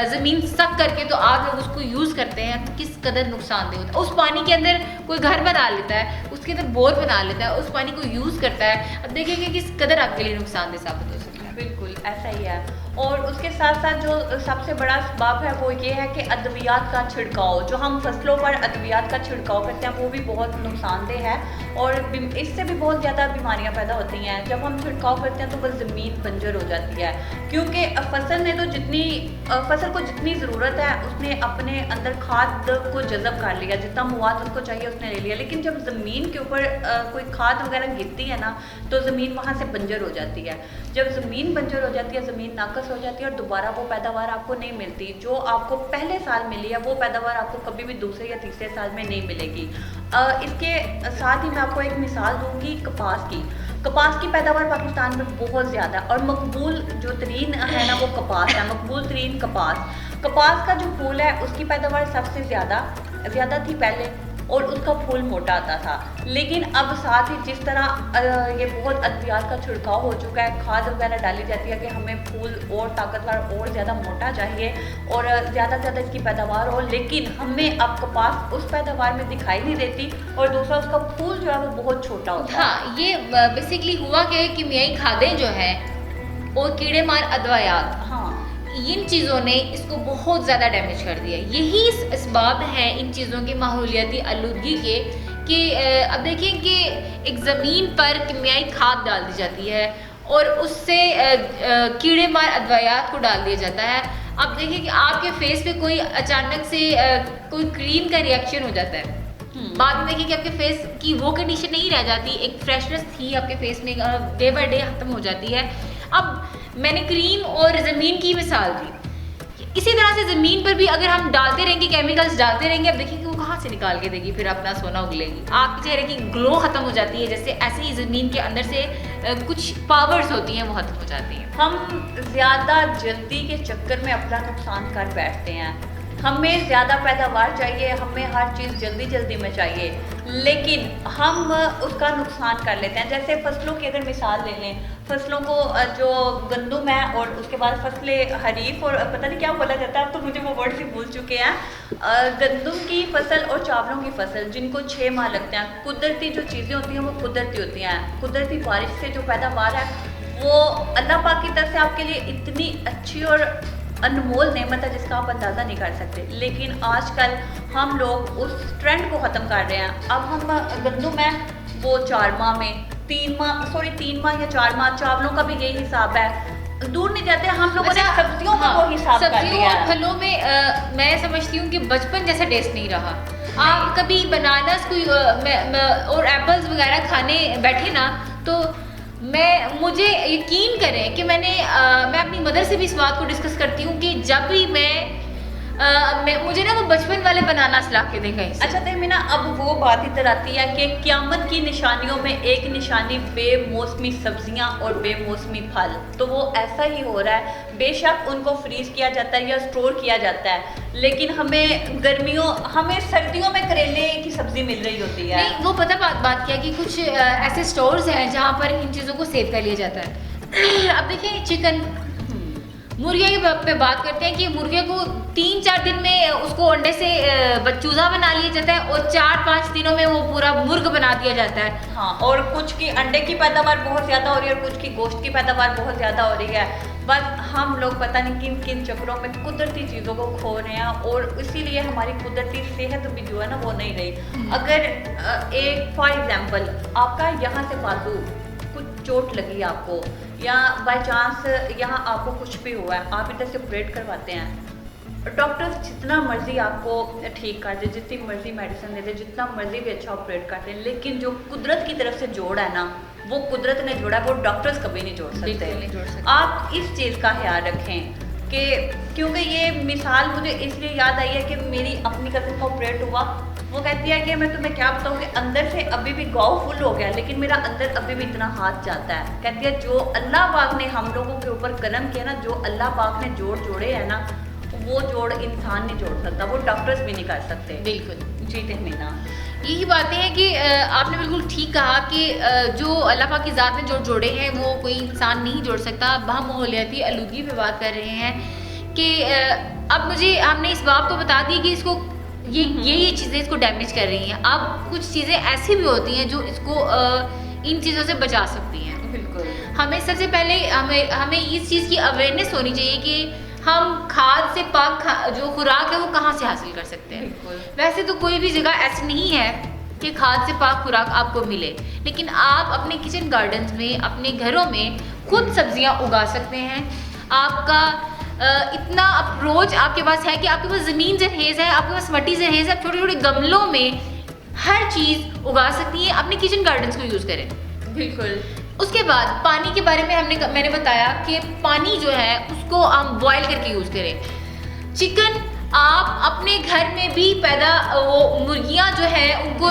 ज़मीन सक करके तो आप लोग उसको यूज़ करते हैं, तो किस कदर नुकसानदेह होता है। उस पानी के अंदर कोई घर बना लेता है, उसके अंदर बोर बना लेता है, उस पानी को यूज़ करता है। अब देखेंगे किस कदर आपके लिए नुकसानदेह साबित हो सकता है। बिल्कुल ऐसा ही है। और उसके साथ साथ जो सबसे बड़ा सबब है वो ये है कि अद्वियात का छिड़काव, जो हम फसलों पर अद्वियात का छिड़काव करते हैं वो भी बहुत नुकसानदेह है, और इससे भी बहुत ज़्यादा बीमारियां पैदा होती हैं। जब हम छिड़काव करते हैं तो वह ज़मीन बंजर हो जाती है, क्योंकि फसल ने तो फसल को जितनी ज़रूरत है उसने अपने अंदर खाद को जज़ब कर लिया, जितना मवाद उसको चाहिए उसने ले लिया। लेकिन जब ज़मीन के ऊपर कोई खाद वगैरह गिरती है ना तो ज़मीन वहाँ से बंजर हो जाती है। जब ज़मीन बंजर हो जाती है, ज़मीन नाकस हो जाती है और दोबारा वो पैदावार आपको नहीं मिलती। जो आपको पहले साल मिली है वो पैदावार आपको कभी भी दूसरे या तीसरे साल में नहीं मिलेगी। इसके साथ ही मैं आपको एक मिसाल दूंगी कपास की। कपास की पैदावार पाकिस्तान में बहुत ज़्यादा, और मकबूल जो तरीन है ना वो कपास है, मकबूल तरीन कपास का जो फूल है उसकी पैदावार सबसे ज़्यादा थी पहले, और उसका फूल मोटा आता था। लेकिन अब साथ ही जिस तरह ये बहुत अद्वियात का छिड़काव हो चुका है, खाद वगैरह डाली जाती है कि हमें फूल और ताकतवर और ज़्यादा मोटा चाहिए और ज़्यादा से ज़्यादा इसकी पैदावार हो, लेकिन हमें अब कपास उस पैदावार में दिखाई नहीं देती, और दूसरा उसका फूल जो है वो बहुत छोटा होता है। हाँ, ये बेसिकली हुआ क्या है, कीमियाई खादें जो है और कीड़े मार अदवायात, हाँ, इन चीज़ों ने इसको बहुत ज़्यादा डैमेज कर दिया। यही इसबाब है इन चीज़ों के माहौलियाती आलूदगी के, कि अब देखिए कि एक ज़मीन पर कीमियाई खाद डाल दी जाती है और उससे कीड़े मार अदवायात को डाल दिया जाता है। अब देखिए कि आपके फेस पे कोई अचानक से कोई क्रीम का रिएक्शन हो जाता है, बाद में देखिए कि आपके फेस की वो कंडीशन नहीं रह जाती, एक फ्रेशनेस थी आपके फेस में डे बाय डे ख़त्म हो जाती है। अब मैंने क्रीम और ज़मीन की मिसाल दी, इसी तरह से ज़मीन पर भी अगर हम डालते रहेंगे, केमिकल्स डालते रहेंगे, अब देखिए कि वो कहाँ से निकाल के देगी फिर अपना सोना उगलेगी। आपके चेहरे की ग्लो ख़त्म हो जाती है, जैसे ऐसे ही ज़मीन के अंदर से कुछ पावर्स होती हैं वो ख़त्म हो जाती हैं। हम ज़्यादा जल्दी के चक्कर में अपना नुकसान कर बैठते हैं। हमें ज़्यादा पैदावार चाहिए, हमें हर चीज़ जल्दी जल्दी में चाहिए, लेकिन हम उसका नुकसान कर लेते हैं। जैसे फसलों की अगर मिसाल ले लें, फसलों को जो गंदम है और उसके बाद फसलें हरीफ और पता नहीं क्या बोला जाता है, अब तो मुझे वो वर्ड ही भूल चुके हैं, गंदम की फसल और चावलों की फसल, जिनको 6 माह लगते हैं। कुदरती जो चीज़ें होती हैं वो कुदरती होती हैं, कुदरती बारिश से जो पैदावार है वो अल्लाह पाक की तरफ से आपके लिए इतनी अच्छी और अनमोल नेमत है जिसका आप अंदाज़ा नहीं कर सकते। लेकिन आजकल हम लोग उस ट्रेंड को ख़त्म कर रहे हैं। अब हम गंदम है वो 4 माह में 3 माह या 4 माह, चावलों का भी यही हिसाब है। दूर नहीं जाते हम लोगों ने सब्जियों का वो हिसाब कर सब्जियों लिया और है। फलों में मैं समझती हूँ कि बचपन जैसा टेस्ट नहीं रहा। आप कभी बनानास कोई और एप्पल्स वगैरह खाने बैठे ना, तो मुझे यकीन करें कि मैं अपनी मदर से भी इस बात को डिस्कस करती हूँ कि जब भी मुझे ना वो बचपन वाले बनानास ला के दें कहीं से। अच्छा तहमीना, अब वो बात इधर आती है कि क़यामत की निशानियों में एक निशानी बेमौसमी सब्जियां और बेमौसमी फल, तो वो ऐसा ही हो रहा है। बेशक उनको फ्रीज किया जाता है या स्टोर किया जाता है, लेकिन हमें सर्दियों में करेले की सब्जी मिल रही होती है। नहीं, वो पता बात क्या है कि कुछ ऐसे स्टोर्स हैं जहाँ पर इन चीज़ों को सेव कर लिया जाता है। अब देखिए चिकन, मुर्गे पे बात करते हैं कि मुर्गे को 3-4 दिन में उसको अंडे से चूजा बना लिया जाता है और 4-5 दिनों में वो पूरा मुर्ग बना दिया जाता है। हाँ, और कुछ की अंडे की पैदावार बहुत ज़्यादा हो रही है और कुछ की गोश्त की पैदावार बहुत ज़्यादा हो रही है। बस हम लोग पता नहीं किन किन चक्रों में कुदरती चीज़ों को खो रहे हैं और इसीलिए हमारी कुदरती सेहत भी जो है ना वो नहीं रही। अगर एक फॉर एग्जांपल आपका यहाँ से बाजू कुछ चोट लगी आपको या बाय चांस यहाँ आपको कुछ भी हुआ है, आप इधर से ऑपरेट करवाते हैं, डॉक्टर्स जितना मर्जी आपको ठीक कर दे, जितनी मर्जी मेडिसिन दे दे, जितना मर्जी भी अच्छा ऑपरेट करते हैं, लेकिन जो कुदरत की तरफ से जोड़ है ना, वो कुदरत ने जोड़ा, वो डॉक्टर्स कभी नहीं जोड़ सकते। आप इस चीज़ का ख्याल रखें कि क्योंकि ये मिसाल मुझे इसलिए याद आई है कि मेरी अपनी कज़न का ऑपरेट हुआ। वो कहती है कि मैं तुम्हें क्या बताऊँ कि अंदर से अभी भी गाँव फुल हो गया, लेकिन मेरा अंदर अभी भी इतना हाथ जाता है। कहती है जो अल्लाह पाक ने हम लोगों के ऊपर करम किया ना, जो अल्लाह पाक ने जोड़ जोड़े हैं ना, वो जोड़ इंसान नहीं जोड़ सकता, वो डॉक्टर्स भी नहीं कर सकते। बिल्कुल जी तहमीना, यही बातें हैं कि आपने बिल्कुल ठीक कहा कि जो अल्लाह पाक की ज़ात ने जो जोड़े हैं वो कोई इंसान नहीं जोड़ सकता। अब हम माहौलियाती आलूदगी पे बात कर रहे हैं कि अब हमने इस बात को बता दी कि इसको ये चीज़ें इसको डैमेज कर रही हैं। अब कुछ चीज़ें ऐसी भी होती हैं जो इसको इन चीज़ों से बचा सकती हैं। बिल्कुल, हमें सबसे पहले हमें इस चीज़ की अवेयरनेस होनी चाहिए कि हम खाद से पाक जो खुराक है वो कहाँ से हासिल कर सकते हैं। वैसे तो कोई भी जगह ऐसी नहीं है कि खाद से पाक खुराक आपको मिले, लेकिन आप अपने किचन गार्डन्स में, अपने घरों में खुद सब्जियां उगा सकते हैं। आपका इतना अप्रोच आपके पास है कि आपके पास ज़मीन जरहेज़ है, आपके पास मट्टी जरहेज़ है, आप छोटे छोटे गमलों में हर चीज़ उगा सकती हैं। अपने किचन गार्डन्स को यूज़ करें। बिल्कुल। उसके बाद पानी के बारे में मैंने बताया कि पानी जो है उसको हम बॉयल करके यूज़ करें। चिकन आप अपने घर में भी वो मुर्गियाँ जो है उनको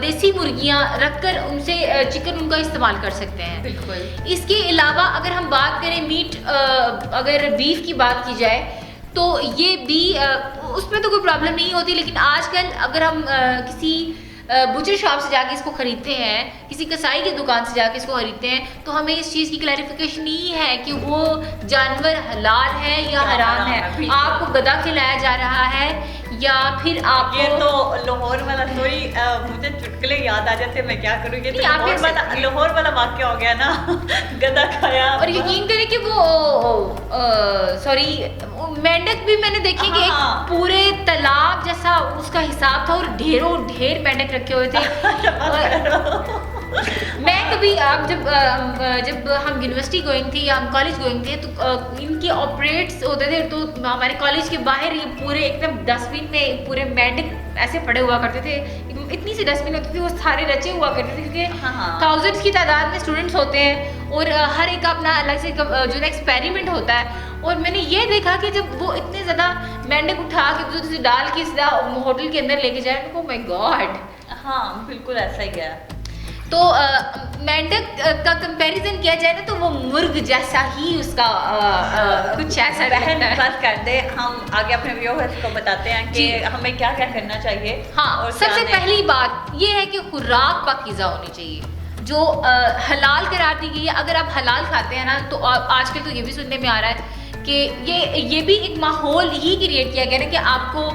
देसी मुर्गियाँ रखकर उनसे चिकन उनका इस्तेमाल कर सकते हैं। बिल्कुल। इसके अलावा अगर हम बात करें अगर बीफ की बात की जाए तो ये भी उसमें तो कोई प्रॉब्लम नहीं होती, लेकिन आजकल अगर हम किसी बुचर शॉप से जाके इसको खरीदते हैं, किसी कसाई की दुकान से जाके इसको खरीदते हैं, तो हमें इस चीज़ की क्लैरिफिकेशन नहीं है कि वो जानवर हलाल है या हराम है। आपको गधा खिलाया जा रहा है या फिर आप ये तो लाहौर वाला कोई मुझे चुटकुले याद आ जाते, मैं क्या करूँ, ये तो लाहौर वाला वाक्य हो गया ना गधा खाया। और यकीन करें कि मेंढक भी मैंने देखे कि एक पूरे तालाब जैसा उसका हिसाब था और ढेरों ढेर मेंढक रखे हुए थे। मैं कभी जब हम यूनिवर्सिटी गोइंग थे या हम कॉलेज गोइंग थे तो इनके ऑपरेट्स होते थे, तो हमारे कॉलेज के बाहर ये पूरे एकदम डस्टबिन में पूरे मेंढक ऐसे पड़े हुआ करते थे। इतनी सी डस्टबिन होती थी, वो सारे रचे हुआ करते थे क्योंकि थाउजेंड्स की तादाद में स्टूडेंट्स होते हैं और हर एक का अपना अलग से जो एक्सपेरिमेंट होता है। और मैंने ये देखा कि जब वो इतने ज़्यादा मेंढक उठा के डाल के सीधा होटल के अंदर लेके जाए, ओ माय गॉड। हाँ बिल्कुल ऐसा ही है। तो मेंढक का कंपैरिजन किया जाए ना तो वो मुर्ग जैसा ही उसका कुछ ऐसा रहता है। बस कर दे, हम आगे अपने व्यूअर्स को बताते हैं कि हमें क्या क्या करना चाहिए। हाँ, और सबसे पहली बात ये है कि खुराक पाकीज़ा होनी चाहिए जो हलाल करार दी गई है। अगर आप हलाल खाते हैं ना तो आजकल तो ये भी सुनने में आ रहा है कि ये भी एक माहौल ही क्रिएट किया गया ना कि आपको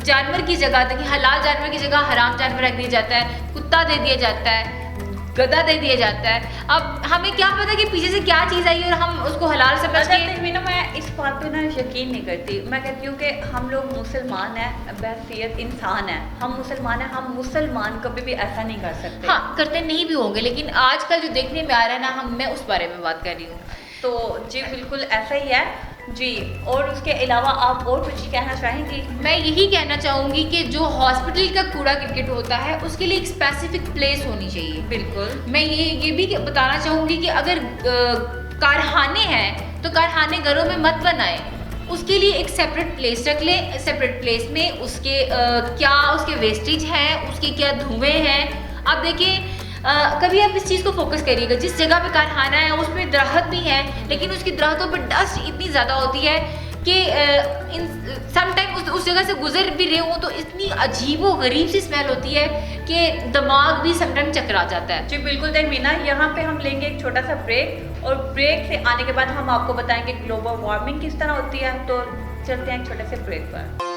जानवर की जगह, देखिए हलाल जानवर की जगह हराम जानवर रख दिया जाता है, कुत्ता दे दिया जाता है, गदा दे दिया जाता है। अब हमें क्या पता कि पीछे से क्या चीज़ आई और हम उसको हलाल समझ के। ना मैं इस बात पे ना यकीन नहीं करती। मैं कहती हूँ कि हम लोग मुसलमान हैं, बहसीयत इंसान है, हम मुसलमान हैं, हम मुसलमान कभी भी ऐसा नहीं कर सकते। हाँ, करते नहीं भी होंगे, लेकिन आजकल जो देखने में आ रहा है ना, मैं उस बारे में बात कर रही हूँ। तो जी बिल्कुल ऐसा ही है जी। और उसके अलावा आप और कुछ कहना चाहेंगी? मैं यही कहना चाहूँगी कि जो हॉस्पिटल का कूड़ा क्रिकेट होता है उसके लिए एक स्पेसिफिक प्लेस होनी चाहिए। बिल्कुल। मैं ये भी बताना चाहूँगी कि अगर कारखाने हैं तो कारखाने घरों में मत बनाएं, उसके लिए एक सेपरेट प्लेस रख लें। सेपरेट प्लेस में उसके क्या उसके वेस्टेज हैं, उसके क्या धुएँ हैं। अब देखिए कभी आप इस चीज़ को फोकस करिएगा, जिस जगह पे कारखाना है उसमें दरख्त भी है, लेकिन उसकी दरख्तों पर डस्ट इतनी ज़्यादा होती है कि समटाइम उस जगह से गुजर भी रहे हो तो इतनी अजीब व गरीब सी स्मेल होती है कि दिमाग भी समटाइम चकरा जाता है। जी बिल्कुल तहमीना, यहाँ पे हम लेंगे एक छोटा सा ब्रेक, और ब्रेक से आने के बाद हम आपको बताएंगे ग्लोबल वार्मिंग किस तरह होती है। तो चलते हैं एक छोटे से ब्रेक पर।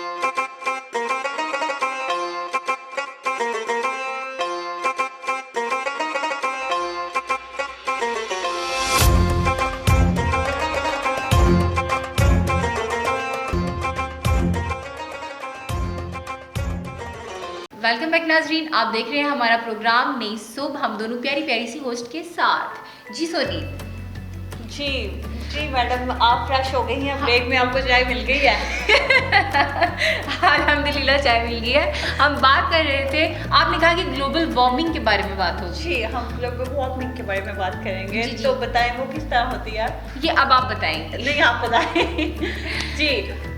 वेलकम बैक नाजरीन, आप देख रहे हैं हमारा प्रोग्राम नई सुबह, हम दोनों प्यारी प्यारी सी होस्ट के साथ। जी सोनी। जी जी मैडम, आप फ्रेश हो गई हैं? ब्रेक में आपको चाय मिल गई है? अल्हम्दुलिल्लाह चाय मिल गई है। हम बात कर रहे थे, आपने कहा कि ग्लोबल वार्मिंग के बारे में बात होगी। जी, हम ग्लोबल वार्मिंग के बारे में बात करेंगे। जी। तो बताएं वो किस तरह होती है? ये अब आप बताएंगे। नहीं, आप बताएं। जी,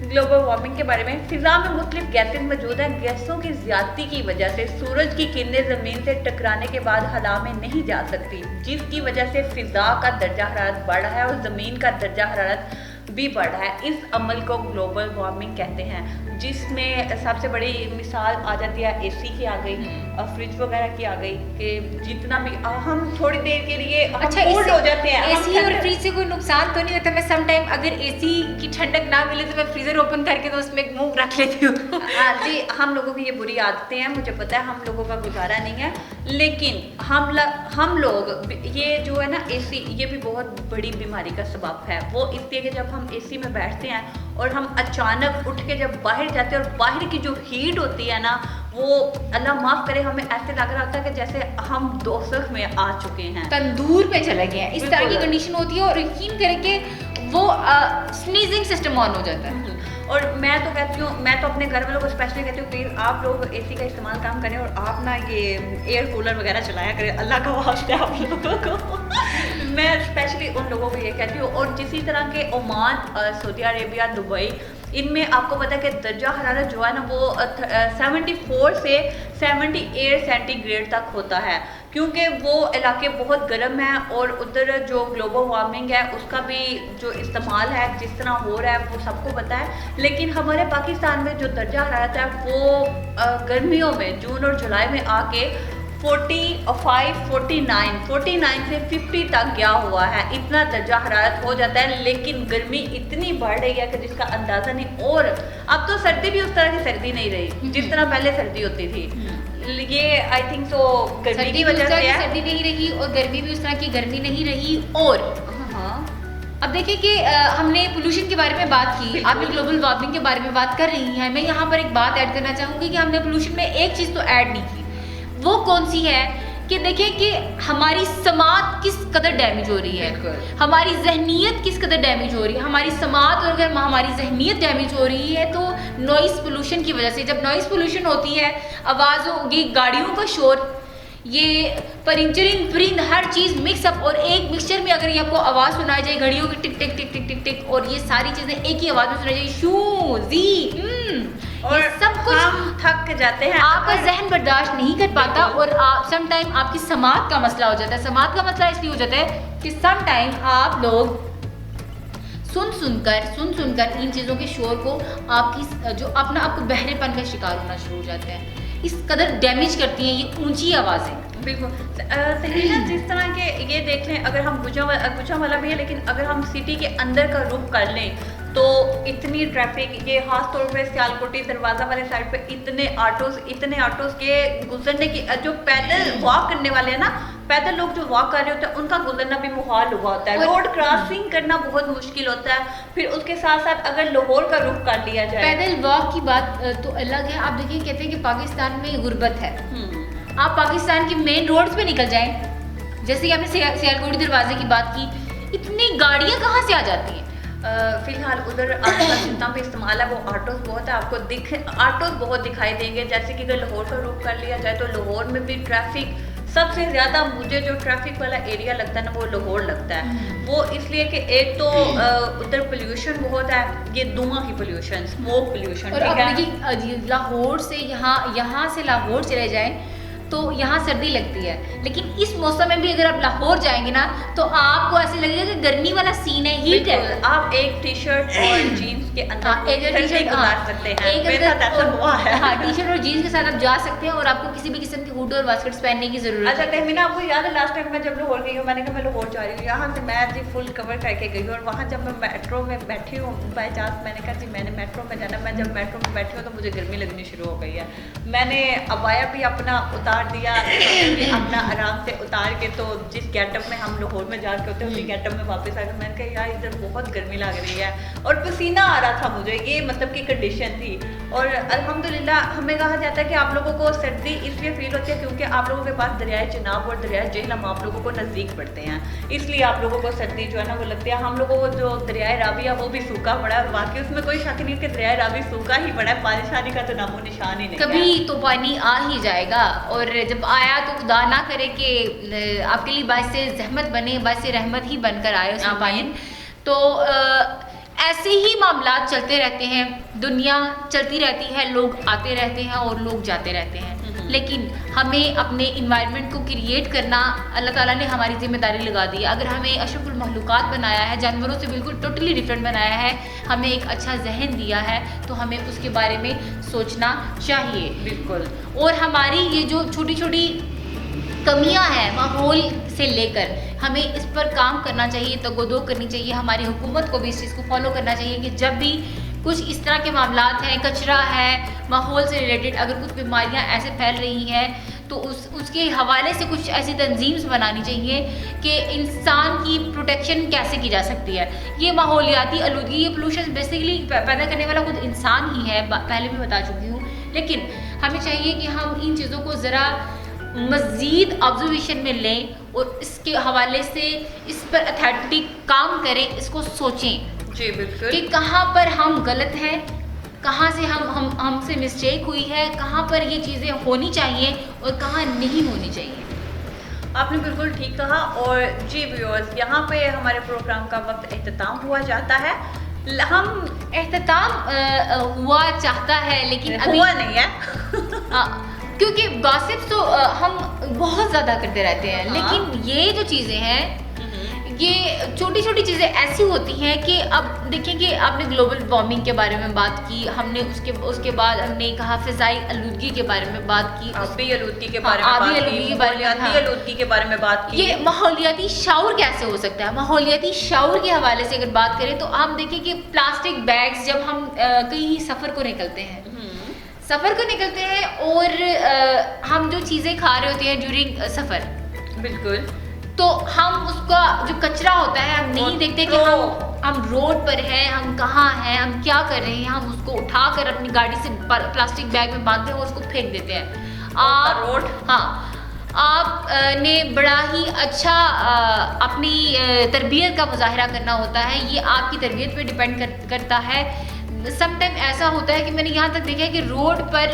ग्लोबल वार्मिंग के बारे में। फिजा में मुख्तलिफ गैसें मौजूद हैं। गैसों की ज्यादती की वजह से सूरज की किरणें जमीन से टकराने के बाद हवा में नहीं जा सकती, जिसकी वजह से फिजा का दर्जा हरारत बढ़ रहा है और जमीन का दर्जा हरारत भी बढ़ रहा है। इस अमल को ग्लोबल वार्मिंग कहते हैं, जिसमें सबसे बड़ी मिसाल आ जाती है एसी की आ गई, फ्रिज वगैरह की आ गई, कि जितना भी हम थोड़ी देर के लिए अच्छा कोल्ड हो जाते हैं। एसी और फ्रिज से कोई नुकसान तो नहीं होता? मैं सम टाइम अगर एसी की ठंडक ना मिले तो मैं फ्रीजर ओपन करके तो उसमें मुंह रख लेती हूँ। जी, हम लोगों की ये बुरी आदतें हैं, मुझे पता है, हम लोगों का गुजारा नहीं है। लेकिन हम लोग ये जो है ना एसी, ये भी बहुत बड़ी बीमारी का सबब है। वो इसलिए कि जब हम एसी में बैठते हैं और हम अचानक उठ के जब बाहर जाते हैं और बाहर की जो हीट होती है ना, वो अल्लाह माफ़ करे, हमें ऐसे लग रहा होता है कि जैसे हम दोज़ख में आ चुके हैं, तंदूर पे चले गए हैं। इस तरह की कंडीशन होती है और यकीन करके वो स्नीजिंग सिस्टम ऑन हो जाता है। और मैं तो कहती हूँ, मैं तो अपने घर वालों को स्पेशली कहती हूँ, प्लीज़ आप लोग एसी का इस्तेमाल कम करें और आप ना ये एयर कूलर वगैरह चलाया करें, अल्लाह का वास्ता है आप लोगों को। मैं स्पेशली उन लोगों को ये कहती हूँ। और जिसी तरह के ओमान, सऊदी अरेबिया, दुबई, इनमें आपको पता है कि दर्जा हरारत जो है ना वो 74 से 78 सेंटीग्रेड तक होता है, क्योंकि वो इलाके बहुत गर्म हैं और उधर जो ग्लोबल वार्मिंग है उसका भी जो इस्तेमाल है जिस तरह हो रहा है वो सबको पता है। लेकिन हमारे पाकिस्तान में जो दर्जा हरारत है वो गर्मियों में जून और जुलाई में आके 45, 49 से 50 तक गया हुआ है, इतना दर्जा हरारत हो जाता है। लेकिन गर्मी इतनी बढ़ रही है कि जिसका अंदाज़ा नहीं। और अब तो सर्दी भी उस तरह की सर्दी नहीं रही जिस तरह पहले सर्दी होती थी। ये आई थिंक सो गर्मी की वजह से है। सर्दी नहीं रही और गर्मी भी उस तरह की गर्मी नहीं रही। और अब देखिए कि हमने पोल्यूशन के बारे में बात की, आपने ग्लोबल वार्मिंग के बारे में बात कर रही हैं। मैं यहाँ पर एक बात ऐड करना चाहूँगी कि हमने पोल्यूशन में एक चीज़ तो ऐड नहीं की। वो कौन सी है कि देखिए कि हमारी समात किस कदर डैमेज हो रही है, हमारी जहनीत किस कदर डैमेज हो रही है। हमारी समात और अगर हमारी जहनीत डैमेज हो रही है तो नॉइस पोल्यूशन की वजह से। जब नॉइस पोल्यूशन होती है, आवाज़ों, ये गाड़ियों का शोर, ये परिंद हर चीज़ मिक्सअप, और एक मिक्सचर में अगर ये आपको आवाज़ सुनाई जाए, घड़ियों की टिक टिक टिक टिक टिक टिक, और ये सारी चीज़ें एक ही आवाज़ में सुनाई जाए, शू जी, और सब कुछ हम थक जाते हैं, आपका जहन बर्दाश्त नहीं कर पाता। और सम टाइम आपकी समात का मसला हो जाता है। समात का मसला इसलिए हो जाता है कि सम टाइम आप लोग सुन सुनकर इन चीज़ों के शोर को आपकी जो अपना आपको बहरेपन का शिकार होना शुरू हो जाते हैं। इस कदर डैमेज करती हैं ये ऊंची आवाज़ें। बिल्कुल सही है। जिस तरह के ये देख लें, अगर हम गुजरांवाला भी है, लेकिन अगर हम सिटी के अंदर का रुख कर लें तो इतनी ट्रैफिक, ये खास तौर पे सियालकोटी दरवाज़ा वाले साइड पे इतने ऑटोज़ के गुजरने की, जो पैदल वॉक करने वाले हैं ना पैदल लोग जो वॉक कर रहे होते हैं उनका गुजरना भी मुहाल हुआ होता है, रोड क्रॉसिंग करना बहुत मुश्किल होता है। फिर उसके साथ साथ अगर लाहौर का रुख कर लिया जाए, पैदल वॉक की बात तो अलग है। आप देखिए, कहते हैं कि पाकिस्तान में गुर्बत है। आप पाकिस्तान की मेन रोड्स पे निकल जाएं, जैसे कि आपने सियालकोट दरवाजे की बात की, इतनी गाड़ियां कहाँ से आ जाती हैं। फिलहाल उधर आसपास जितना भी इस्तेमाल है वो ऑटोज बहुत है, आपको ऑटोज बहुत दिखाई देंगे। जैसे कि अगर लाहौर का रुख कर लिया जाए तो लाहौर में भी ट्रैफिक, सबसे ज़्यादा मुझे जो ट्रैफिक वाला एरिया लगता है ना वो लाहौर लगता है। वो इसलिए कि एक तो उधर पोल्यूशन बहुत है, ये धुआं की पोल्यूशन, स्मोक पोल्यूशन। और अब देखिए, लाहौर से यहाँ से लाहौर चले जाएं तो यहाँ सर्दी लगती है, लेकिन इस मौसम में भी अगर आप लाहौर जाएंगे ना तो आपको ऐसे लगेगा कि गर्मी वाला सीन है, हीट है। आप एक टी शर्ट और जीन्स के अंदर एक टी-शर्ट गुजार सकते हैं, मेरे साथ ऐसा हुआ है। हाँ, टी-शर्ट और जीन्स के साथ आप जा सकते हैं और आपको किसी भी किस्म की हुड और वास्कट्स पहनने की जरूरत अच्छा तहमीना, आपको याद है लास्ट टाइम मैं जब लाहौर गई हूँ, मैंने कहा मैं लाहौर जा रही हूँ, यहाँ से मैं जी फुल कवर करके गई हूँ और वहाँ जब मैं मेट्रो में बैठी हूँ बाई चांस, मैंने कहा जी मैंने मेट्रो में जाना। मैं जब मेट्रो में बैठी हूँ तो मुझे गर्मी लगनी शुरू हो गई है। मैंने अबाया भी अपना उतार दिया, अपना आराम से उतार के, तो जिस गेटअप में हम लाहौर में जाके होते हैं उसी गेटअप में वापस आ गए। मैंने कहा यार इधर बहुत गर्मी लग रही है और पसीना आ रहा था मुझे, ये मतलब की कंडीशन थी। और अल्हम्दुलिल्लाह हमें कहा जाता है कि आप लोगों को सर्दी इसलिए फील होती है क्योंकि आप लोगों के पास दरियाए चिनाब और दरियाए जेहलम आप लोगों को नज़दीक पड़ते हैं, इसलिए आप लोगों को सर्दी जो है ना वो लगती है। हम लोगों को जो दरियाए रावी है वो भी सूखा पड़ा है, बाकी उसमें कोई शक नहीं कि दरियाए रावी सूखा ही पड़ा है, पानी शानी का तो नामो निशान ही नहीं है। कभी तो पानी आ ही जाएगा, और जब आया तो खुदा ना करे कि आपके लिए बाइस से जहमत बने, बाइस से रहमत ही बनकर आए उसमें पानी। तो ऐसे ही मामलात चलते रहते हैं, दुनिया चलती रहती है, लोग आते रहते हैं और लोग जाते रहते हैं, लेकिन हमें अपने इन्वायरमेंट को क्रिएट करना अल्लाह ताला ने हमारी जिम्मेदारी लगा दी है। अगर हमें अशरफुल मखलूक़ात बनाया है, जानवरों से बिल्कुल टोटली डिफरेंट बनाया है, हमें एक अच्छा जहन दिया है, तो हमें उसके बारे में सोचना चाहिए। बिल्कुल। और हमारी ये जो छोटी छोटी कमियां हैं माहौल से लेकर, हमें इस पर काम करना चाहिए, तगोदो करनी चाहिए। हमारी हुकूमत को भी इस चीज़ को फॉलो करना चाहिए कि जब भी कुछ इस तरह के मामलात हैं, कचरा है, माहौल से रिलेटेड अगर कुछ बीमारियां ऐसे फैल रही हैं तो उसके हवाले से कुछ ऐसी तंजीम्स बनानी चाहिए कि इंसान की प्रोटेक्शन कैसे की जा सकती है। ये माहौलियाती आलूदगी, ये पोल्यूशन बेसिकली पैदा करने वाला खुद इंसान ही है, पहले भी बता चुकी हूँ। लेकिन हमें चाहिए कि हम इन चीज़ों को ज़रा मज़ीद ऑब्जर्वेशन में लें और इसके हवाले से इस पर अथेंटिक काम करें, इसको सोचें जी बिल्कुल कि कहाँ पर हम गलत हैं, कहाँ से हमसे मिस्टेक हुई है, कहाँ पर ये चीज़ें होनी चाहिए और कहाँ नहीं होनी चाहिए। आपने बिल्कुल ठीक कहा। और जी व्यूअर्स, यहाँ पे हमारे प्रोग्राम का वक्त इख्तिताम हुआ जाता है। हम एहतमाम हुआ चाहता है लेकिन अभी हुआ नहीं है क्योंकि गॉसिप्स तो हम बहुत ज़्यादा करते रहते हैं, लेकिन ये जो चीज़ें हैं, ये छोटी छोटी चीज़ें ऐसी होती हैं कि अब देखिए कि आपने ग्लोबल वार्मिंग के बारे में बात की, हमने उसके बाद हमने कहा फ़िज़ाई आलूदगी के बारे में बात की, आबी आलूदगी के बारे में बात की, माहौलियाती आलूदगी के बारे में बात की। ये माहौलियाती शऊर कैसे हो सकता है? माहौलियाती शऊर के हवाले से अगर बात करें तो हम देखिए कि प्लास्टिक बैग्स, जब हम कहीं सफ़र को निकलते हैं और हम जो चीज़ें खा रहे होते हैं ड्यूरिंग सफ़र, बिल्कुल, तो हम उसका जो कचरा होता है हम नहीं देखते कि हम रोड पर हैं, हम कहाँ हैं, हम क्या कर रहे हैं, हम उसको उठाकर अपनी गाड़ी से प्लास्टिक बैग में बांधते हैं और उसको फेंक देते हैं। आपने बड़ा ही अच्छा अपनी तरबियत का मुजाहरा करना होता है, ये आपकी तरबियत पे डिपेंड करता है। समटाइम ऐसा होता है कि मैंने यहाँ तक देखा है कि रोड पर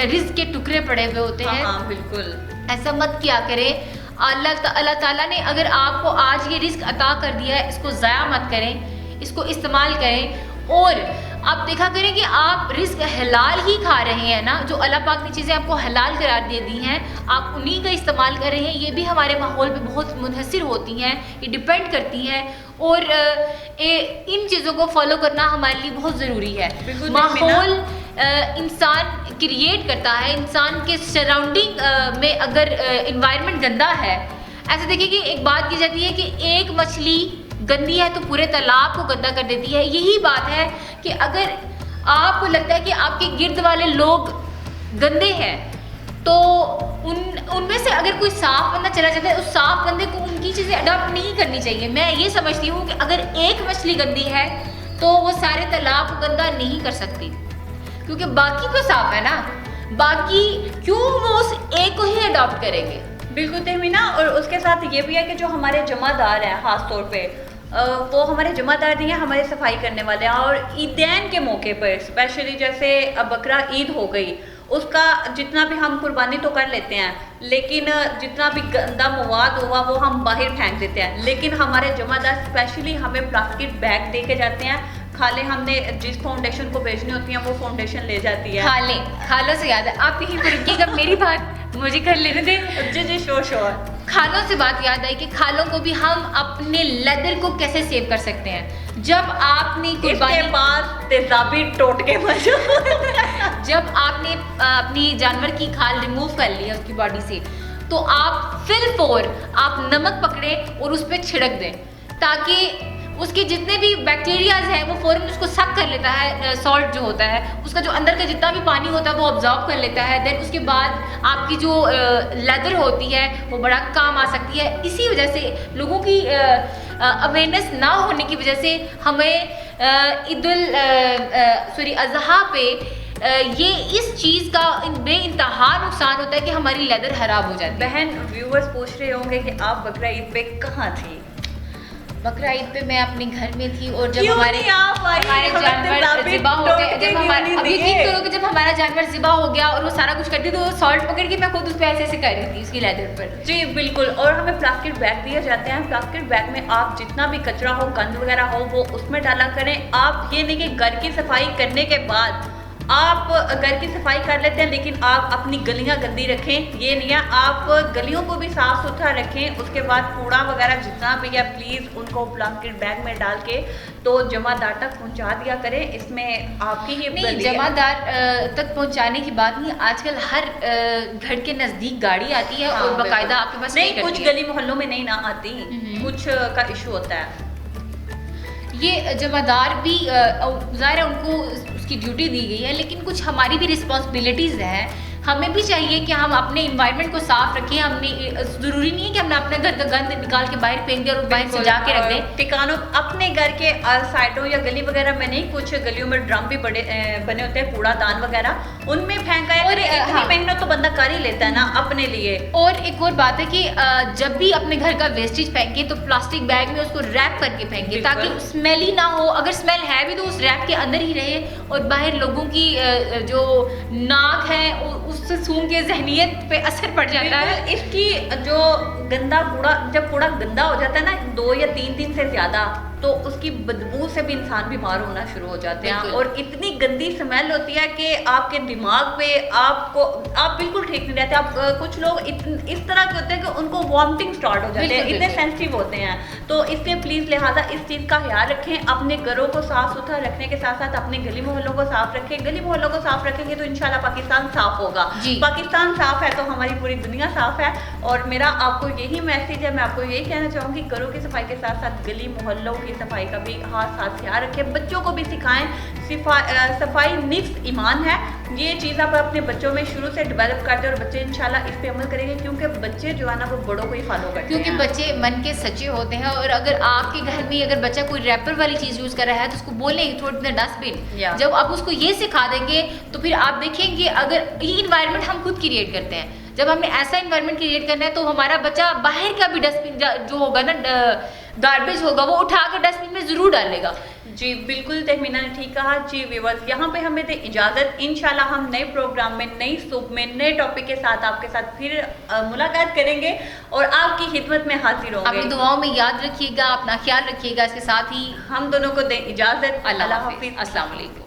रिस्क के टुकड़े पड़े हुए होते हैं। हाँ, बिल्कुल, ऐसा मत किया करें। अल्लाह ताला ने अगर आपको आज ये रिस्क अता कर दिया है, इसको ज़ाया मत करें, इसको इस्तेमाल करें। और आप देखा करें कि आप रिस्क हलाल ही खा रहे हैं ना, जो अल्लाह पाक ने चीज़ें आपको हलाल करार दे दी हैं, आप उन्हीं का इस्तेमाल कर रहे हैं। ये भी हमारे माहौल पे बहुत मुनहसर होती हैं, ये डिपेंड करती हैं, और इन चीज़ों को फॉलो करना हमारे लिए बहुत ज़रूरी है। माहौल इंसान क्रिएट करता है, इंसान के सराउंडिंग में अगर इन्वायरमेंट गंदा है, ऐसे देखिए कि एक बात की जाती है कि एक मछली गंदी है तो पूरे तालाब को गंदा कर देती है। यही बात है कि अगर आपको लगता है कि आपके गिर्द वाले लोग गंदे हैं तो उनमें से अगर कोई साफ बंदा चला जाता है, उस साफ बंदे को उनकी चीज़ें अडॉप्ट नहीं करनी चाहिए। मैं ये समझती हूँ कि अगर एक मछली गंदी है तो वो सारे तालाब को गंदा नहीं कर सकती, क्योंकि बाकी तो साफ है ना। बाकी क्यों वो उस एक को ही अडॉप्ट करेंगे? बिल्कुल तहमीना, और उसके साथ ये भी है कि जो हमारे जमादार हैं खास तौर पे वो हमारे जमादार नहीं है, हमारे सफाई करने वाले हैं। और ईदैन के मौके पर स्पेशली जैसे बकरा ईद हो गई, उसका जितना भी हम कुर्बानी तो कर लेते हैं, लेकिन जितना भी गंदा मवाद हुआ वो हम बाहर फेंक देते हैं। लेकिन हमारे जमादार स्पेशली हमें प्लास्टिक बैग दे के जाते हैं। खाले हमने जिस फाउंडेशन को बेचनी होती है वो फाउंडेशन ले जाती है। खालों से याद है, आप यहीं पर रुकिएगा, मेरी बात मुझे कर लेने दे। जी श्योर। खालों से बात याद आई कि खालों को भी हम अपने लेदर को कैसे सेव कर सकते हैं। जब आपने इसके पास तेजाबी टोटके जब आपने अपनी जानवर की खाल रिमूव कर ली है उसकी बॉडी से, तो आप फिल फोर आप नमक पकड़े और उस पर छिड़क दें, ताकि उसके जितने भी बैक्टीरियाज हैं वो फौरन उसको सक कर लेता है। सॉल्ट जो होता है उसका जो अंदर का जितना भी पानी होता है वो ऑब्जॉर्व कर लेता है। देन उसके बाद आपकी जो लेदर होती है वो बड़ा काम आ सकती है। इसी वजह से लोगों की अवेयरनेस ना होने की वजह से हमें ईद-उल अज़हा पे ये इस चीज़ का बेइंतहा नुकसान होता है कि हमारी लेदर खराब हो जाती है। बहन व्यूअर्स पूछ रहे होंगे कि आप बकरा ईद पे कहाँ थी? बकरा ईद पे मैं अपने घर में थी, और जब हमारे जानवर ज़िबा हो गए, जब हमारा अब यकीन करो कि जब हमारा जानवर ज़िबा हो गया और वो सारा कुछ करती तो सॉल्ट पकड़ के मैं खुद उस पे ऐसे कर रही थी उसकी लेदर पर। जी बिल्कुल। और हमें प्लास्टिक बैग दिए जाते हैं। प्लास्टिक बैग में आप जितना भी कचरा हो, गंद वगैरह हो, वो उसमें डाला करें। आप ये नहीं कि घर की सफाई करने के बाद आप घर की सफाई कर लेते हैं लेकिन आप अपनी गलियां गंदी रखें, ये नहीं है। आप गलियों को भी साफ सुथरा रखें। उसके बाद कूड़ा वगैरह जितना भी है प्लीज़ उनको प्लास्टिक बैग में डाल के तो जमादार तक पहुंचा दिया करें। इसमें आपकी ही नहीं, जमादार तक पहुंचाने की बात नहीं, आजकल हर घर के नज़दीक गाड़ी आती है और बाकायदा आपके पास नहीं, कुछ गली मोहल्लों में नहीं ना आती, कुछ का इशू होता है। ये जमादार भी ज़ाहिर है उनको उसकी ड्यूटी दी गई है, लेकिन कुछ हमारी भी रिस्पॉन्सिबिलिटीज़ हैं। हमें भी चाहिए कि हम अपने इन्वायरमेंट को साफ रखें। हमने ज़रूरी नहीं है कि हमने अपने घर का गंद निकाल के बाहर फेंक दिया और बाहर से जाके रख दें। ठिकानों अपने घर के साइडों या गली वगैरह में नहीं, कुछ गलियों में ड्रम भी बड़े बने होते हैं कूड़ादान वगैरह, उनमें फेंका है। इतनी मेहनत तो बंदा कर ही लेता है ना अपने लिए। और एक और बात है कि जब भी अपने घर का वेस्टेज फेंके तो प्लास्टिक बैग में उसको रैप करके फेंके, ताकि स्मेल ही ना हो। अगर स्मेल है भी तो उस रैप के अंदर ही रहे और बाहर लोगों की जो नाक है उससे सूंघ के जहनियत पे असर पड़ जाता है। इसकी जो गंदा कूड़ा, जब कूड़ा गंदा हो जाता है ना 2 या 3 दिन से ज्यादा, तो उसकी बदबू से भी इंसान बीमार होना शुरू हो जाते हैं। और इतनी गंदी स्मेल होती है कि आपके दिमाग पे आप बिल्कुल ठीक नहीं रहते। आप कुछ लोग इस तरह के होते हैं कि उनको वॉमिटिंग स्टार्ट हो जाते हैं, इतने सेंसिटिव होते हैं। तो इसलिए प्लीज़ लिहाजा इस चीज़ का ख्याल रखें। अपने घरों को साफ सुथरा रखने के साथ साथ अपने गली मोहल्लों को साफ रखें। गली मोहल्लों को साफ रखेंगे तो इंशाल्लाह पाकिस्तान साफ होगा। पाकिस्तान साफ है तो हमारी पूरी दुनिया साफ है। और मेरा आपको यही मैसेज है, मैं आपको यही कहना चाहूँगी, घरों की सफाई के साथ साथ गली मोहल्लों की सफाई का भी साथ ख्याल रखें। बच्चों को भी सिखाएं, सफाई निफ्स ईमान है। ये चीज़ आप अपने बच्चों में शुरू से डेवलप कर दें और बच्चे इंशाल्लाह इस पे अमल करेंगे, क्योंकि बच्चे जो है ना वो बड़ों को ही फॉलो करते हैं। क्योंकि बच्चे मन के सच्चे होते हैं। और अगर आपके घर में अगर बच्चा कोई रैपर वाली चीज़ यूज़ कर रहा है तो उसको बोलें थोड़ा सा डस्टबिन। जब आप उसको ये सिखा देंगे तो फिर आप देखेंगे, अगर ये इन्वायरमेंट हम खुद क्रिएट करते हैं, जब हमें ऐसा इन्वायरमेंट क्रिएट करना है तो हमारा बच्चा बाहर का भी डस्टबिन जो होगा ना, गार्बेज होगा, वो उठा कर डस्टबिन में ज़रूर डालेगा। जी बिल्कुल तहमीना ने ठीक कहा। जी व्यूअर्स, यहाँ पे हमें दे इजाज़त। इंशाल्लाह हम नए प्रोग्राम में, नई सुबह में, नए टॉपिक के साथ आपके साथ फिर मुलाकात करेंगे और आपकी खिदमत में हाजिर होंगे। अपनी दुआओं में याद रखिएगा, अपना ख्याल रखिएगा। इसके साथ ही हम दोनों को दे इजाज़त। अल्लाह हाफिज़। अस्सलाम वालेकुम।